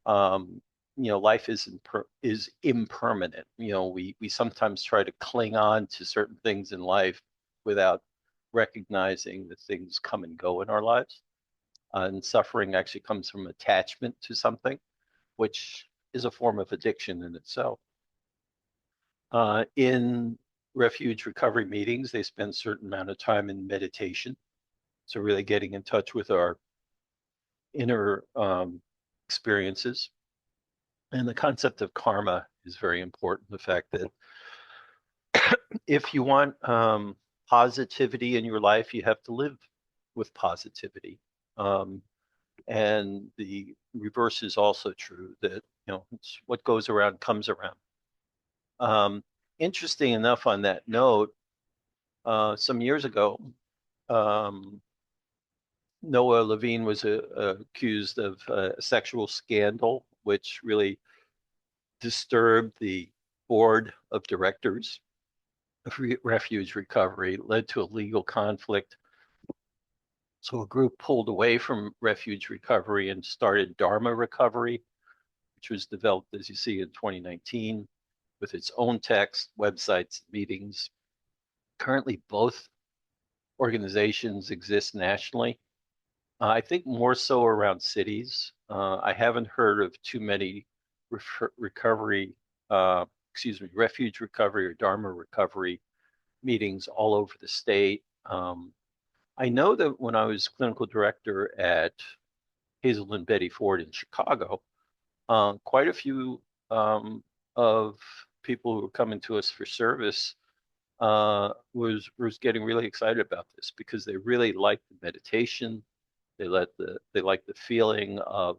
um, life is impermanent. We sometimes try to cling on to certain things in life without recognizing that things come and go in our lives. And suffering actually comes from attachment to something, which is a form of addiction in itself. In refuge recovery meetings, they spend a certain amount of time in meditation. So, really getting in touch with our inner experiences. And the concept of karma is very important. The fact that if you want positivity in your life, you have to live with positivity. Um, and the reverse is also true that, it's what goes around comes around. Um, Interesting enough on that note, some years ago, um, Noah Levine was accused of a sexual scandal, which really disturbed the board of directors of Refuge Recovery, led to a legal conflict. So a group pulled away from Refuge Recovery and started Dharma Recovery, which was developed, as you see, in 2019 with its own text, websites, meetings. Currently, both organizations exist nationally. I think more so around cities. I haven't heard of too many recovery, refuge recovery or Dharma recovery meetings all over the state. I know that when I was clinical director at Hazel and Betty Ford in Chicago, quite a few of people who were coming to us for service was getting really excited about this because they really liked the meditation. They like the feeling of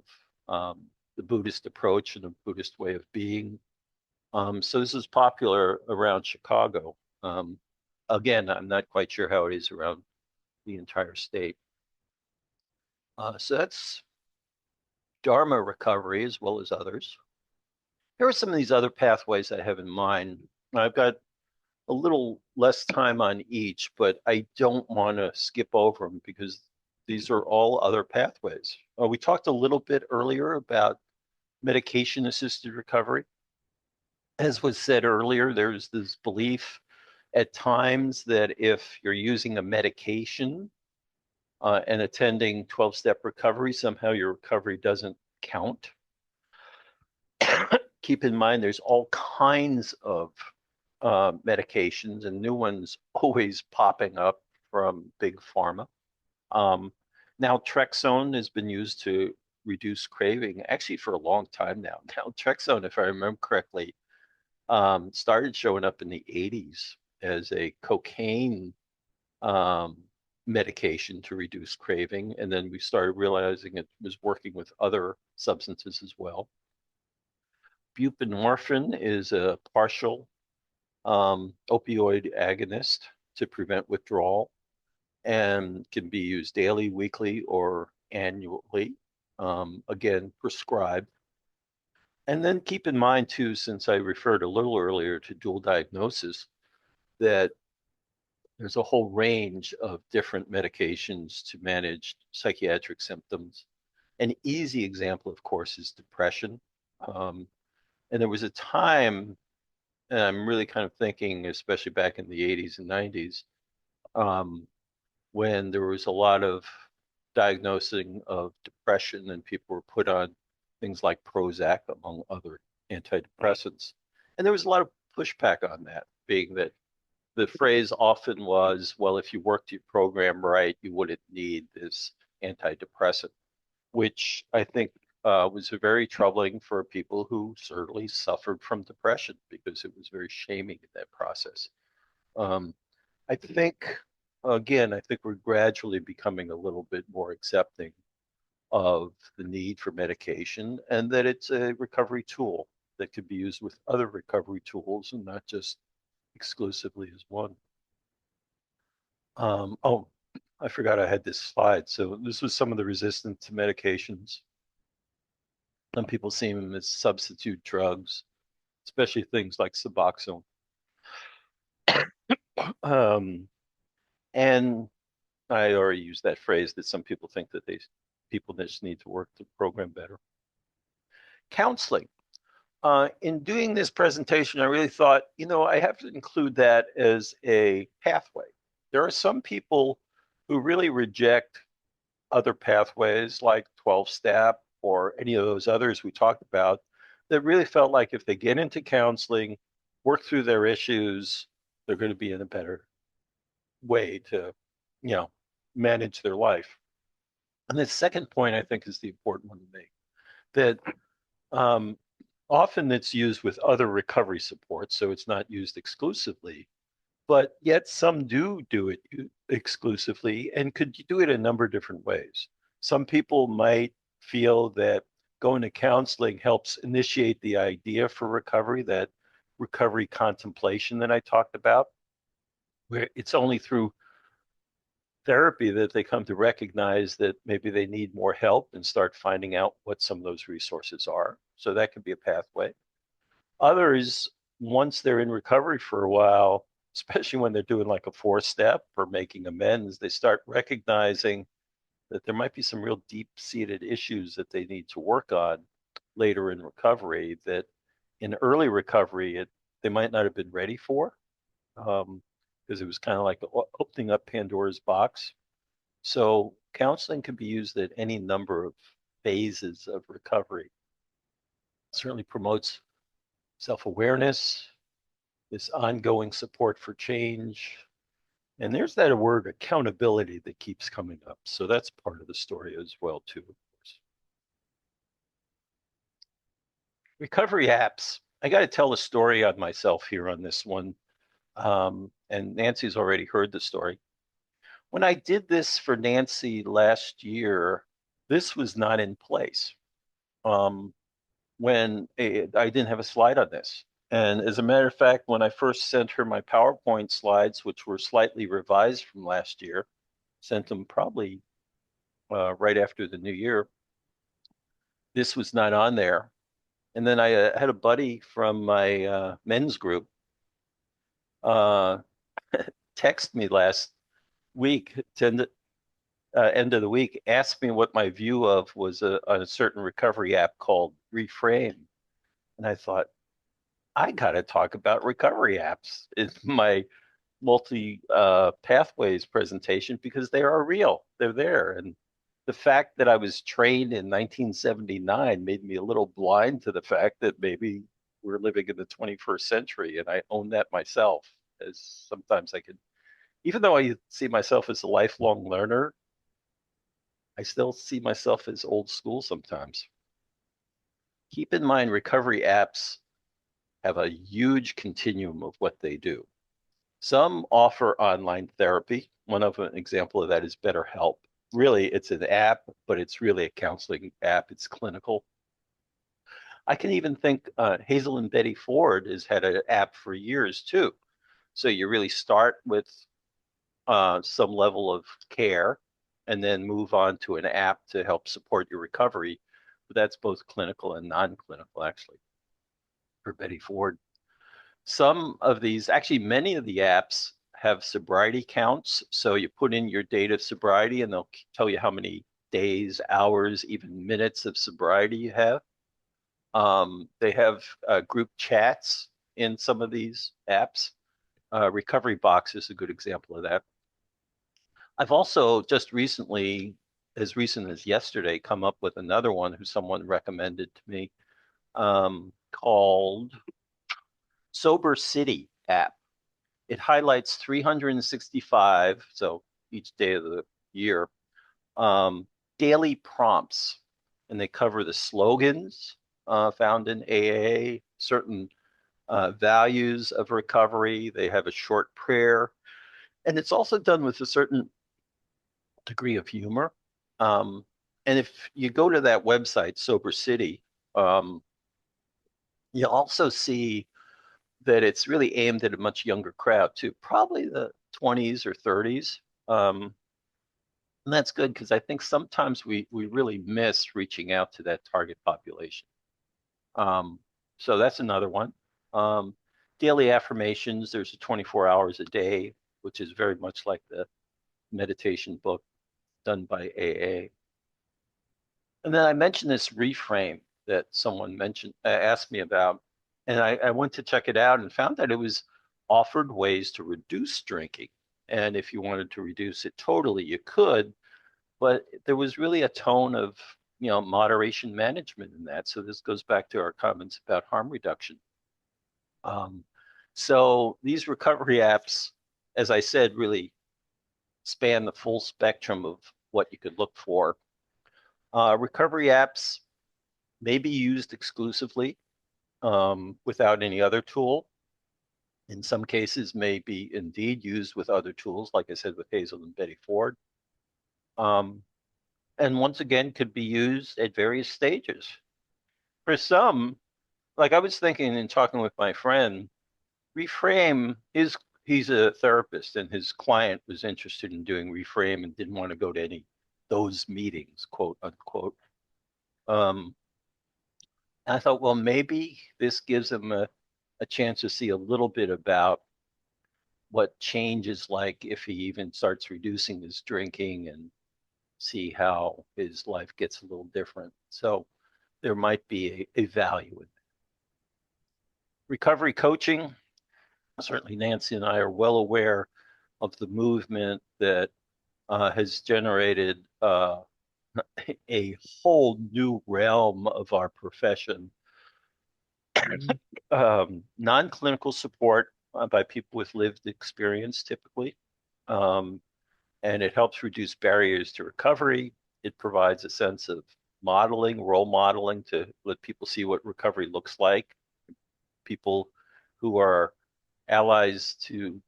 um, the Buddhist approach and the Buddhist way of being. So this is popular around Chicago. Again, I'm not quite sure how it is around the entire state. So that's Dharma recovery as well as others. Here are some of these other pathways I have in mind. I've got a little less time on each, but I don't want to skip over them because these are all other pathways. We talked a little bit earlier about medication assisted recovery. As was said earlier, there's this belief at times that if you're using a medication and attending 12-step recovery, somehow your recovery doesn't count. Keep in mind, there's all kinds of medications and new ones always popping up from big pharma. Um, Naltrexone has been used to reduce craving actually for a long time now. Naltrexone, if I remember correctly, started showing up in the 80s as a cocaine um, medication to reduce craving. And then we started realizing it was working with other substances as well. Buprenorphine is a partial opioid agonist to prevent withdrawal and can be used daily, weekly, or annually. Again, prescribed. And then keep in mind, too, since I referred a little earlier to dual diagnosis, that there's a whole range of different medications to manage psychiatric symptoms. An easy example, of course, is depression. Um, and there was a time, and I'm really kind of thinking, especially back in the 80s and 90s, um, when there was a lot of diagnosing of depression and people were put on things like Prozac, among other antidepressants. And there was a lot of pushback on that, being that the phrase often was, well, if you worked your program right, you wouldn't need this antidepressant, which I think was very troubling for people who certainly suffered from depression because it was very shaming in that process. Um, I think, again, I think we're gradually becoming a little bit more accepting of the need for medication and that it's a recovery tool that could be used with other recovery tools and not just exclusively as one. Oh, I forgot I had this slide. So this was some of the resistance to medications. Some people see them as substitute drugs, especially things like Suboxone. Um, and I already used that phrase that some people think that people just need to work the program better. Counseling. In doing this presentation, I really thought, I have to include that as a pathway. There are some people who really reject other pathways like 12-step or any of those others we talked about that really felt like if they get into counseling, work through their issues, they're going to be in a better way to, you know, manage their life. And the second point I think is the important one to make that um, often it's used with other recovery supports, so it's not used exclusively, but yet some do it exclusively and could do it a number of different ways. Some people might feel that going to counseling helps initiate the idea for recovery, that recovery contemplation that I talked about, where it's only through therapy that they come to recognize that maybe they need more help and start finding out what some of those resources are. So that could be a pathway. Others, once they're in recovery for a while, especially when they're doing like a 4-step or making amends, they start recognizing that there might be some real deep-seated issues that they need to work on later in recovery that in early recovery they might not have been ready for because it was kind of like opening up Pandora's box. So counseling can be used at any number of phases of recovery. It certainly promotes self-awareness, this ongoing support for change. And there's that word accountability that keeps coming up. So that's part of the story as well, too, of course. Recovery apps. I got to tell a story on myself here on this one. And Nancy's already heard the story. When I did this for Nancy last year, this was not in place. Um, I didn't have a slide on this. And as a matter of fact, when I first sent her my PowerPoint slides, which were slightly revised from last year, sent them probably right after the new year, this was not on there. And then I had a buddy from my men's group uh, text me last week, end of the week, asked me what my view of was on a certain recovery app called Reframe. And I thought, I got to talk about recovery apps in my multi pathways presentation because they are real. They're there. And the fact that I was trained in 1979 made me a little blind to the fact that maybe we're living in the 21st century. And I own that myself, as sometimes I could, even though I see myself as a lifelong learner, I still see myself as old school sometimes. Keep in mind, recovery apps have a huge continuum of what they do. Some offer online therapy. One of an example of that is BetterHelp. Really, it's an app, but it's really a counseling app. It's clinical. I can even think Hazel and Betty Ford has had an app for years too. So you really start with some level of care and then move on to an app to help support your recovery. But that's both clinical and non-clinical, actually, for Betty Ford. Some of these, actually, many of the apps have sobriety counts. So you put in your date of sobriety and they'll tell you how many days, hours, even minutes of sobriety you have. They have group chats in some of these apps. Recovery Box is a good example of that. I've also just recently, as recent as yesterday, come up with another one who someone recommended to me called Sober City app. It highlights 365, so each day of the year, um, daily prompts, and they cover the slogans found in AA, certain values of recovery. They have a short prayer, and it's also done with a certain degree of humor. Um, and if you go to that website, Sober City, um, you also see that it's really aimed at a much younger crowd too, probably the 20s or 30s. Um, and that's good because I think sometimes we really miss reaching out to that target population. Um, so that's another one. Um, Daily affirmations, there's a 24 hours a day, which is very much like the meditation book done by AA. And then I mentioned this reframe that someone mentioned, asked me about, and I went to check it out and found that it was offered ways to reduce drinking. And if you wanted to reduce it totally, you could, but there was really a tone of, moderation management in that. So this goes back to our comments about harm reduction. Um, so these recovery apps, as I said, really span the full spectrum of what you could look for. Recovery apps may be used exclusively without any other tool. In some cases, may be indeed used with other tools, like I said with Hazel and Betty Ford. Um, and once again, could be used at various stages. For some, like I was thinking and talking with my friend, reframe is he's a therapist and his client was interested in doing reframe and didn't want to go to any those meetings, quote unquote. Um, I thought, well, maybe this gives him a chance to see a little bit about what change is like if he even starts reducing his drinking and see how his life gets a little different. So there might be a value in it. Recovery coaching. Certainly, Nancy and I are well aware of the movement that has generated a whole new realm of our profession. Non-clinical support by people with lived experience, typically, um, and it helps reduce barriers to recovery. It provides a sense of modeling, role modeling to let people see what recovery looks like. People who are allies to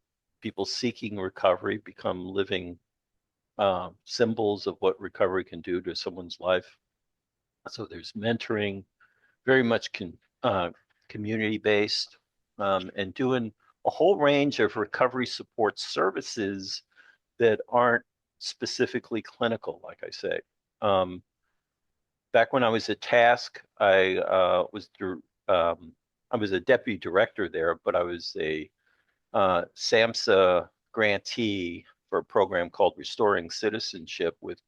people seeking recovery become living symbols of what recovery can do to someone's life. So there's mentoring, very much community based, and doing a whole range of recovery support services that aren't specifically clinical, like I say. Um, Back when I was at Task, I was a deputy director there, but I was a SAMHSA grantee for a program called Restoring Citizenship with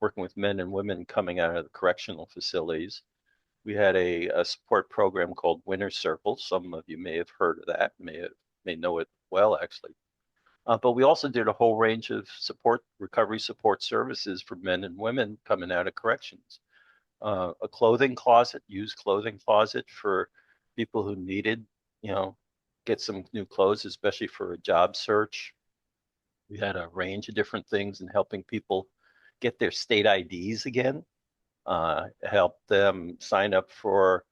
working with men and women coming out of the correctional facilities. We had a support program called Winter Circle. Some of you may have heard of that, may know it well, actually. But we also did a whole range of recovery support services for men and women coming out of corrections. A clothing closet, used clothing closet for people who needed, you know, get some new clothes, especially for a job search. We had a range of different things in helping people get their state IDs again, help them sign up for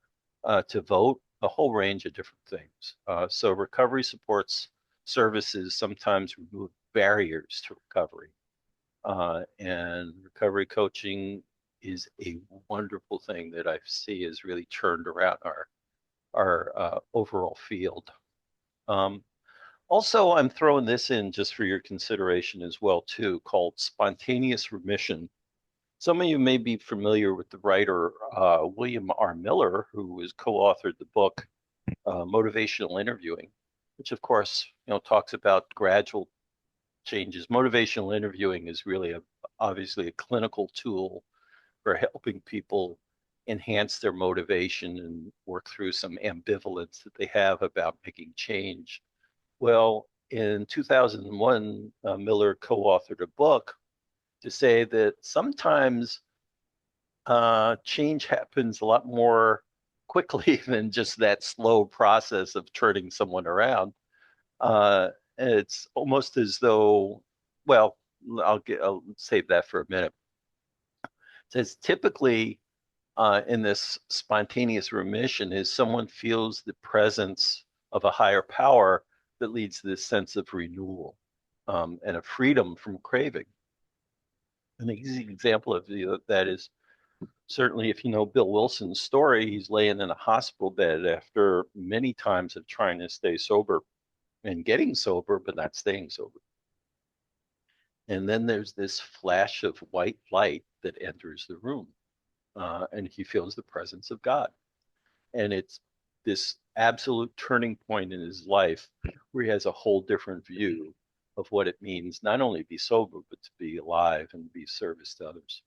to vote, a whole range of different things. So recovery supports services sometimes remove barriers to recovery, and recovery coaching is a wonderful thing that I see has really turned around our overall field. Um, Also, I'm throwing this in just for your consideration as well too, called spontaneous remission. Some of you may be familiar with the writer William R. Miller, who has co-authored the book Motivational Interviewing, which of course talks about gradual changes. Motivational interviewing is really obviously a clinical tool for helping people enhance their motivation and work through some ambivalence that they have about making change. Well, in 2001, Miller co-authored a book to say that sometimes change happens a lot more quickly than just that slow process of turning someone around. It's almost as though, well, I'll save that for a minute. It says typically in this spontaneous remission is someone feels the presence of a higher power that leads to this sense of renewal and a freedom from craving. An easy example of that is certainly if you know Bill Wilson's story, he's laying in a hospital bed after many times of trying to stay sober and getting sober, but not staying sober. And then there's this flash of white light that enters the room, and he feels the presence of God. And it's this absolute turning point in his life where he has a whole different view of what it means not only to be sober, but to be alive and be service to others.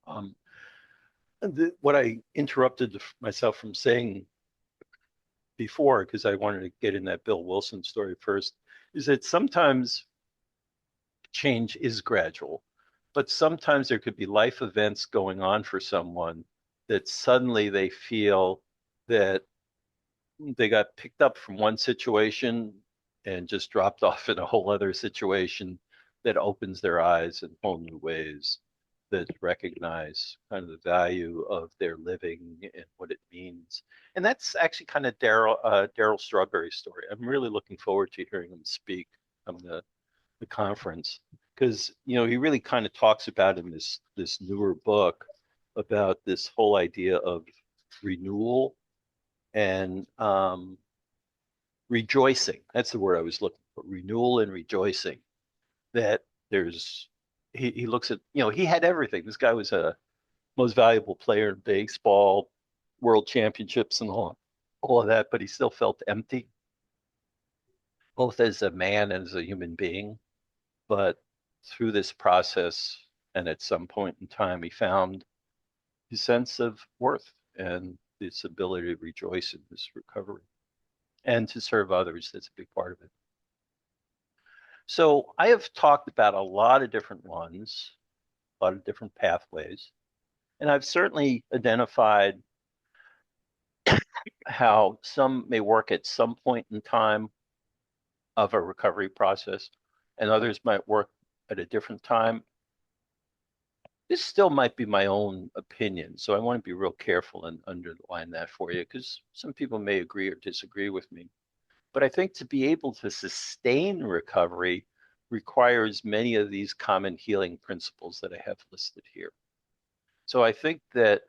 Um, what I interrupted myself from saying before, because I wanted to get in that Bill Wilson story first, is that sometimes change is gradual, but sometimes there could be life events going on for someone that suddenly they feel that they got picked up from one situation and just dropped off in a whole other situation that opens their eyes in whole new ways that recognize kind of the value of their living and what it means. And that's actually kind of Daryl Strawberry's story. I'm really looking forward to hearing him speak on the conference because he really kind of talks about in this newer book about this whole idea of renewal and rejoicing. That's the word I was looking for. Renewal and rejoicing. That there's he looks at he had everything. This guy was a most valuable player in baseball, world championships and all of that, but he still felt empty, both as a man and as a human being. But through this process and at some point in time he found his sense of worth and this ability to rejoice in this recovery and to serve others. That's a big part of it. So I have talked about a lot of different ones, a lot of different pathways, and I've certainly identified how some may work at some point in time of a recovery process, and others might work at a different time. This still might be my own opinion, so I want to be real careful and underline that for you because some people may agree or disagree with me. But I think to be able to sustain recovery requires many of these common healing principles that I have listed here. So I think that,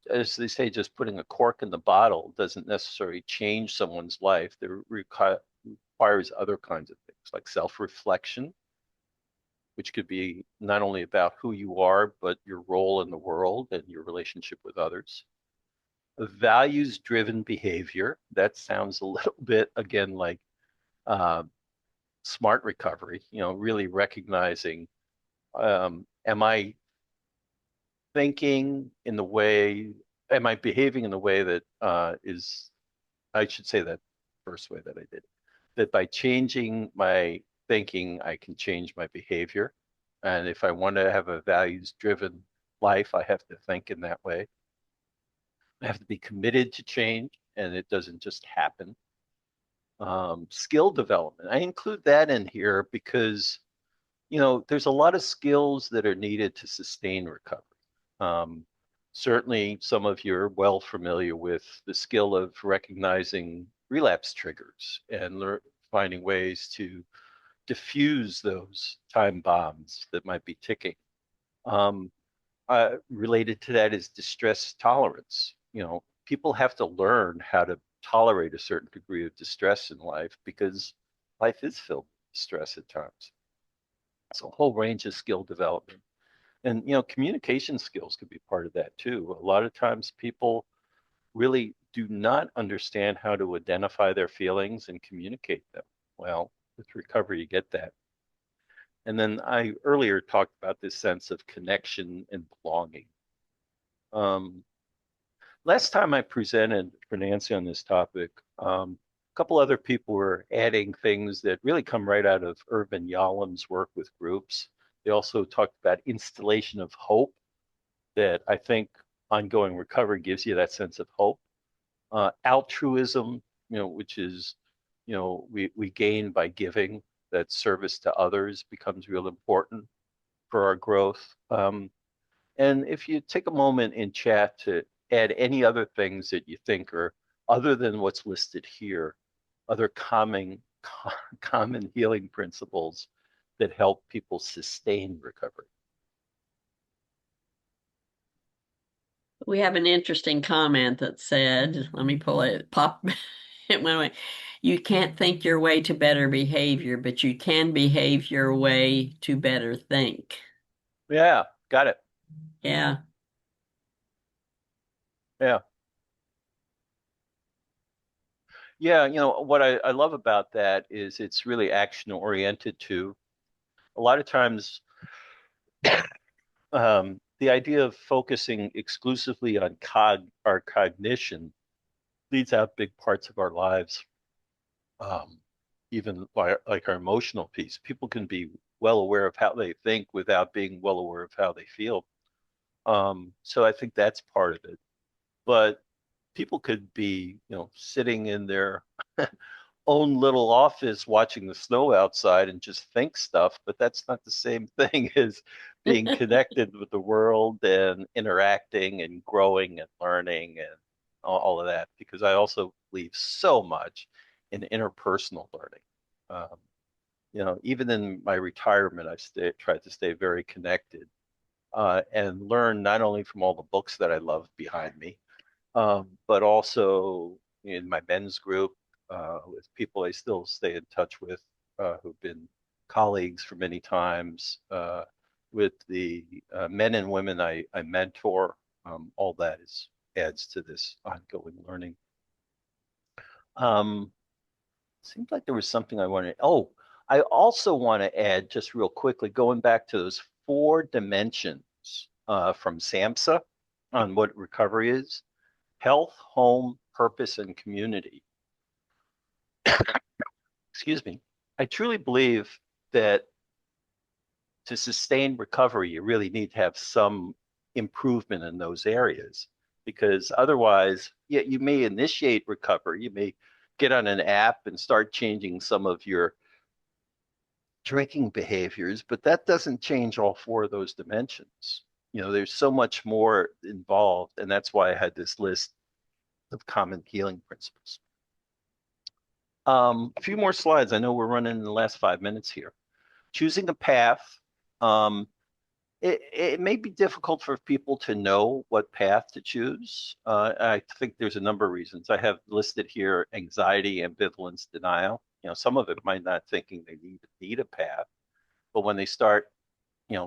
as they say, just putting a cork in the bottle doesn't necessarily change someone's life. There requires other kinds of things like self-reflection, which could be not only about who you are, but your role in the world and your relationship with others. A values-driven behavior. That sounds a little bit, again, like uh, smart recovery, really recognizing, am I thinking in the way, am I behaving in the way that I should say that first way that I did, that by changing my thinking, I can change my behavior. And if I want to have a values driven life, I have to think in that way. I have to be committed to change, and it doesn't just happen. Skill development. I include that in here because, there's a lot of skills that are needed to sustain recovery. Um, Certainly, some of you are well familiar with the skill of recognizing relapse triggers and finding ways to diffuse those time bombs that might be ticking. Um, Related to that is distress tolerance. People have to learn how to tolerate a certain degree of distress in life because life is filled with stress at times. So a whole range of skill development. And communication skills could be part of that too. A lot of times people really do not understand how to identify their feelings and communicate them. Well, with recovery, you get that. And then I earlier talked about this sense of connection and belonging. Um, Last time I presented for Nancy on this topic, a couple other people were adding things that really come right out of Irvin Yalom's work with groups. They also talked about installation of hope, that I think ongoing recovery gives you that sense of hope. Altruism, which is, we gain by giving, that service to others becomes real important for our growth. And if you take a moment in chat to add any other things that you think are other than what's listed here, other common healing principles that help people sustain recovery. We have an interesting comment that said, let me pull it, pop it went away. You can't think your way to better behavior, but you can behave your way to better think. Yeah, got it. Yeah. Yeah. Yeah, what I love about that is it's really action oriented too. A lot of times, the idea of focusing exclusively on our cognition leads out big parts of our lives. Um, Even like our emotional piece. People can be well aware of how they think without being well aware of how they feel. So I think that's part of it. But people could be, sitting in their own little office watching the snow outside and just think stuff, but that's not the same thing as being connected with the world and interacting and growing and learning and all of that, because I also believe so much in interpersonal learning. Um, Even in my retirement, tried to stay very connected and learn not only from all the books that I love behind me, but also in my men's group with people I still stay in touch with who've been colleagues for many times, with the men and women I mentor. All that is adds to this ongoing learning. Um, Seems like there was something I wanted. Oh, I also want to add just real quickly, going back to those four dimensions from SAMHSA on what recovery is: health, home, purpose, and community. Excuse me. I truly believe that to sustain recovery, you really need to have some improvement in those areas, because otherwise, yeah, you may initiate recovery. You may get on an app and start changing some of your drinking behaviors, but that doesn't change all four of those dimensions. There's so much more involved, and that's why I had this list of common healing principles. A few more slides. I know we're running in the last 5 minutes here. Choosing a path. Um, it may be difficult for people to know what path to choose. I think there's a number of reasons. I have listed here anxiety, ambivalence, denial. Some of it might not thinking they need a path, but when they start,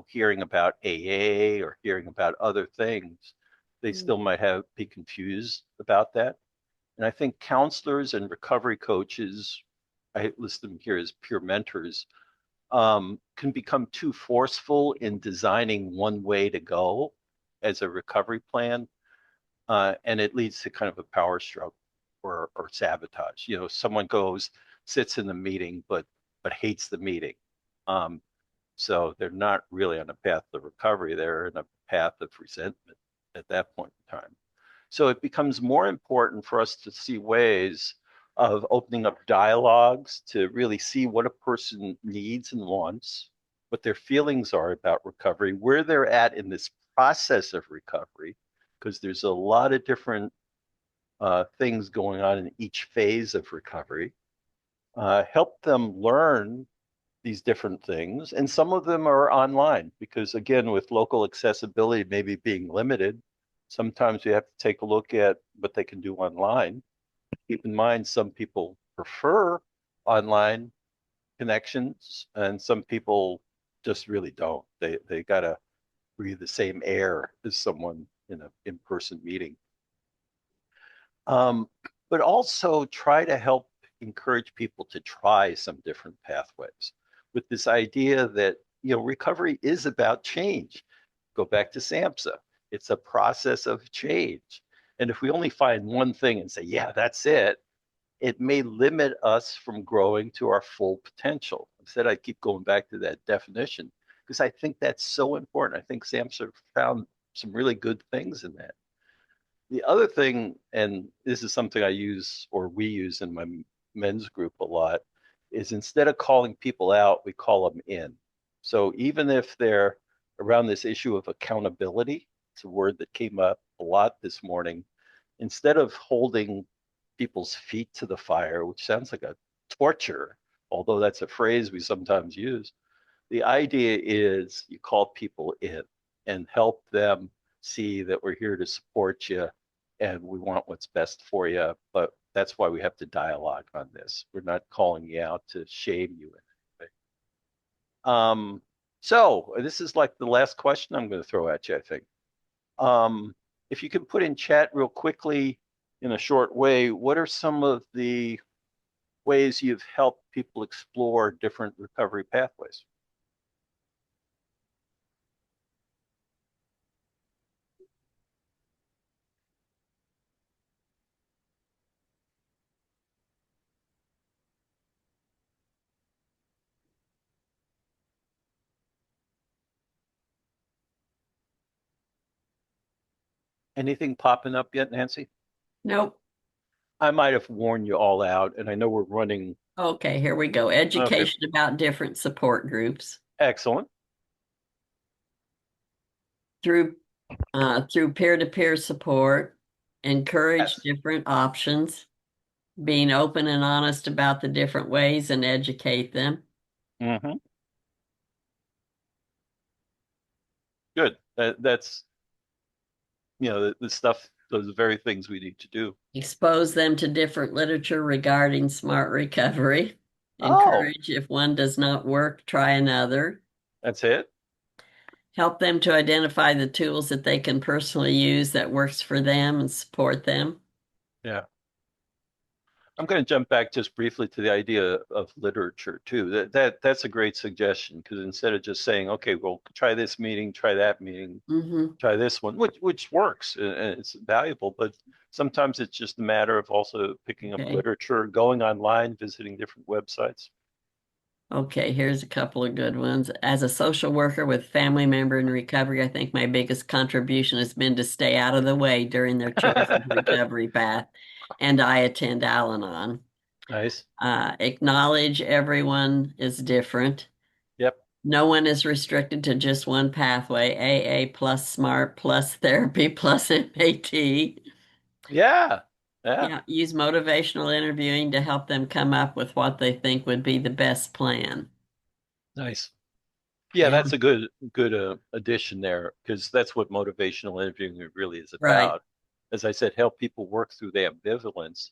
hearing about AA or hearing about other things, they still might be confused about that. And I think counselors and recovery coaches, I list them here as peer mentors, can become too forceful in designing one way to go as a recovery plan, and it leads to kind of a power struggle or sabotage. Someone sits in the meeting, but hates the meeting. Um, so they're not really on a path to recovery; they're in a path of resentment at that point in time. So it becomes more important for us to see ways of opening up dialogues to really see what a person needs and wants, what their feelings are about recovery, where they're at in this process of recovery, because there's a lot of different things going on in each phase of recovery. Help them learn these different things. And some of them are online because, again, with local accessibility maybe being limited, sometimes you have to take a look at what they can do online. Keep in mind, some people prefer online connections, and some people just really don't. They gotta breathe the same air as someone in an in-person meeting. Um, but also try to help encourage people to try some different pathways. with this idea that, recovery is about change. Go back to SAMHSA. It's a process of change. And if we only find one thing and say, yeah, that's it may limit us from growing to our full potential. Instead, I keep going back to that definition because I think that's so important. I think SAMHSA found some really good things in that. The other thing, and this is something I use or we use in my men's group a lot, is instead of calling people out, we call them in. So even if they're around this issue of accountability, it's a word that came up a lot this morning, instead of holding people's feet to the fire, which sounds like a torture, although that's a phrase we sometimes use, the idea is you call people in and help them see that we're here to support you and we want what's best for you. But that's why we have to dialogue on this. We're not calling you out to shame you in any way. So this is like the last question I'm going to throw at you, I think. Um, if you can put in chat real quickly in a short way, what are some of the ways you've helped people explore different recovery pathways? Anything popping up yet, Nancy? Nope. I might have worn you all out, and I know we're running. Okay, here we go. Okay, Education about different support groups excellent. through through peer-to-peer support, encourage Yes. different options, being open and honest about the different ways and educate them. Hmm. Good. That's the stuff. Those are the very things we need to do. Expose them to different literature regarding smart recovery. Oh, Encourage if one does not work, try another. that's it. Help them to identify the tools that they can personally use that works for them and support them. Yeah. I'm going to jump back just briefly to the idea of literature too. That's a great suggestion because instead of just saying, okay, well, try this meeting, try that meeting, Hmm. try this one, which works and it's valuable, but sometimes it's just a matter of also picking up Okay. literature, going online, visiting different websites. Okay, here's a couple of good ones. As a social worker with family member in recovery, I think my biggest contribution has been to stay out of the way during their chosen recovery path, and I attend Al-Anon. Nice. Acknowledge everyone is different. Yep. No one is restricted to just one pathway, AA plus SMART plus therapy plus MAT. Yeah. Yeah. Yeah, use motivational interviewing to help them come up with what they think would be the best plan. Nice. Yeah, Yeah, that's a good addition there because that's what motivational interviewing really is right, about. As I said, help people work through their ambivalence,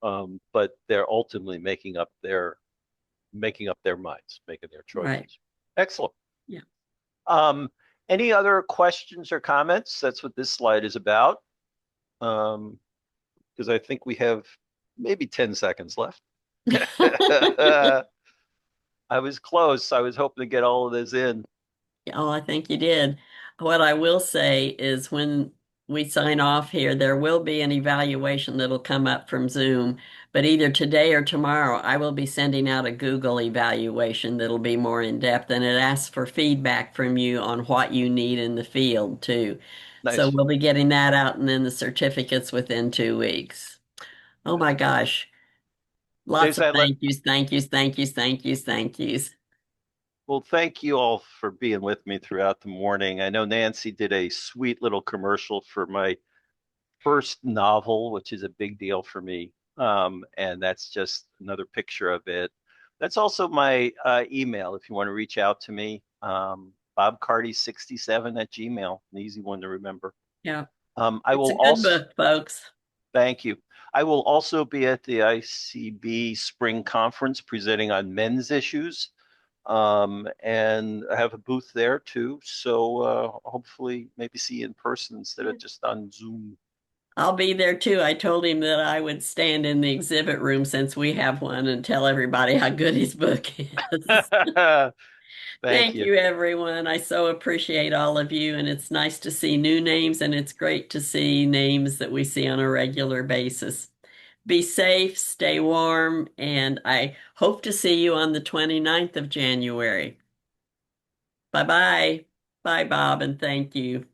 but they're ultimately making up their minds, making their right. choices. Excellent. Yeah. Um, any other questions or comments? That's what this slide is about. Because I think we have maybe 10 seconds left. I was close. I was hoping to get all of this in. Oh, I think you did. What I will say is when we sign off here, there will be an evaluation that'll come up from Zoom, but either today or tomorrow, I will be sending out a Google evaluation that'll be more in depth and it asks for feedback from you on what you need in the field too. So Nice. we'll be getting that out and then the certificates within 2 weeks. Oh my gosh. Lots There's of that. thank yous, thank yous, thank yous, thank yous, thank yous. Well, thank you all for being with me throughout the morning. I know Nancy did a sweet little commercial for my first novel, which is a big deal for me. And that's just another picture of it. That's also my email if you want to reach out to me. BobCarty67 at Gmail, an easy one to remember. Yeah. I It's will a good also, book, folks. thank you. I will also be at the ICB Spring Conference presenting on men's issues. And I have a booth there too. So hopefully maybe see you in person instead of just on Zoom. I'll be there too. I told him that I would stand in the exhibit room since we have one and tell everybody how good his book is. Thank Thank you. you, everyone. I so appreciate all of you, and it's nice to see new names, and it's great to see names that we see on a regular basis. Be safe, stay warm, and I hope to see you on the 29th of January. Bye bye. Bye, Bob, and thank you.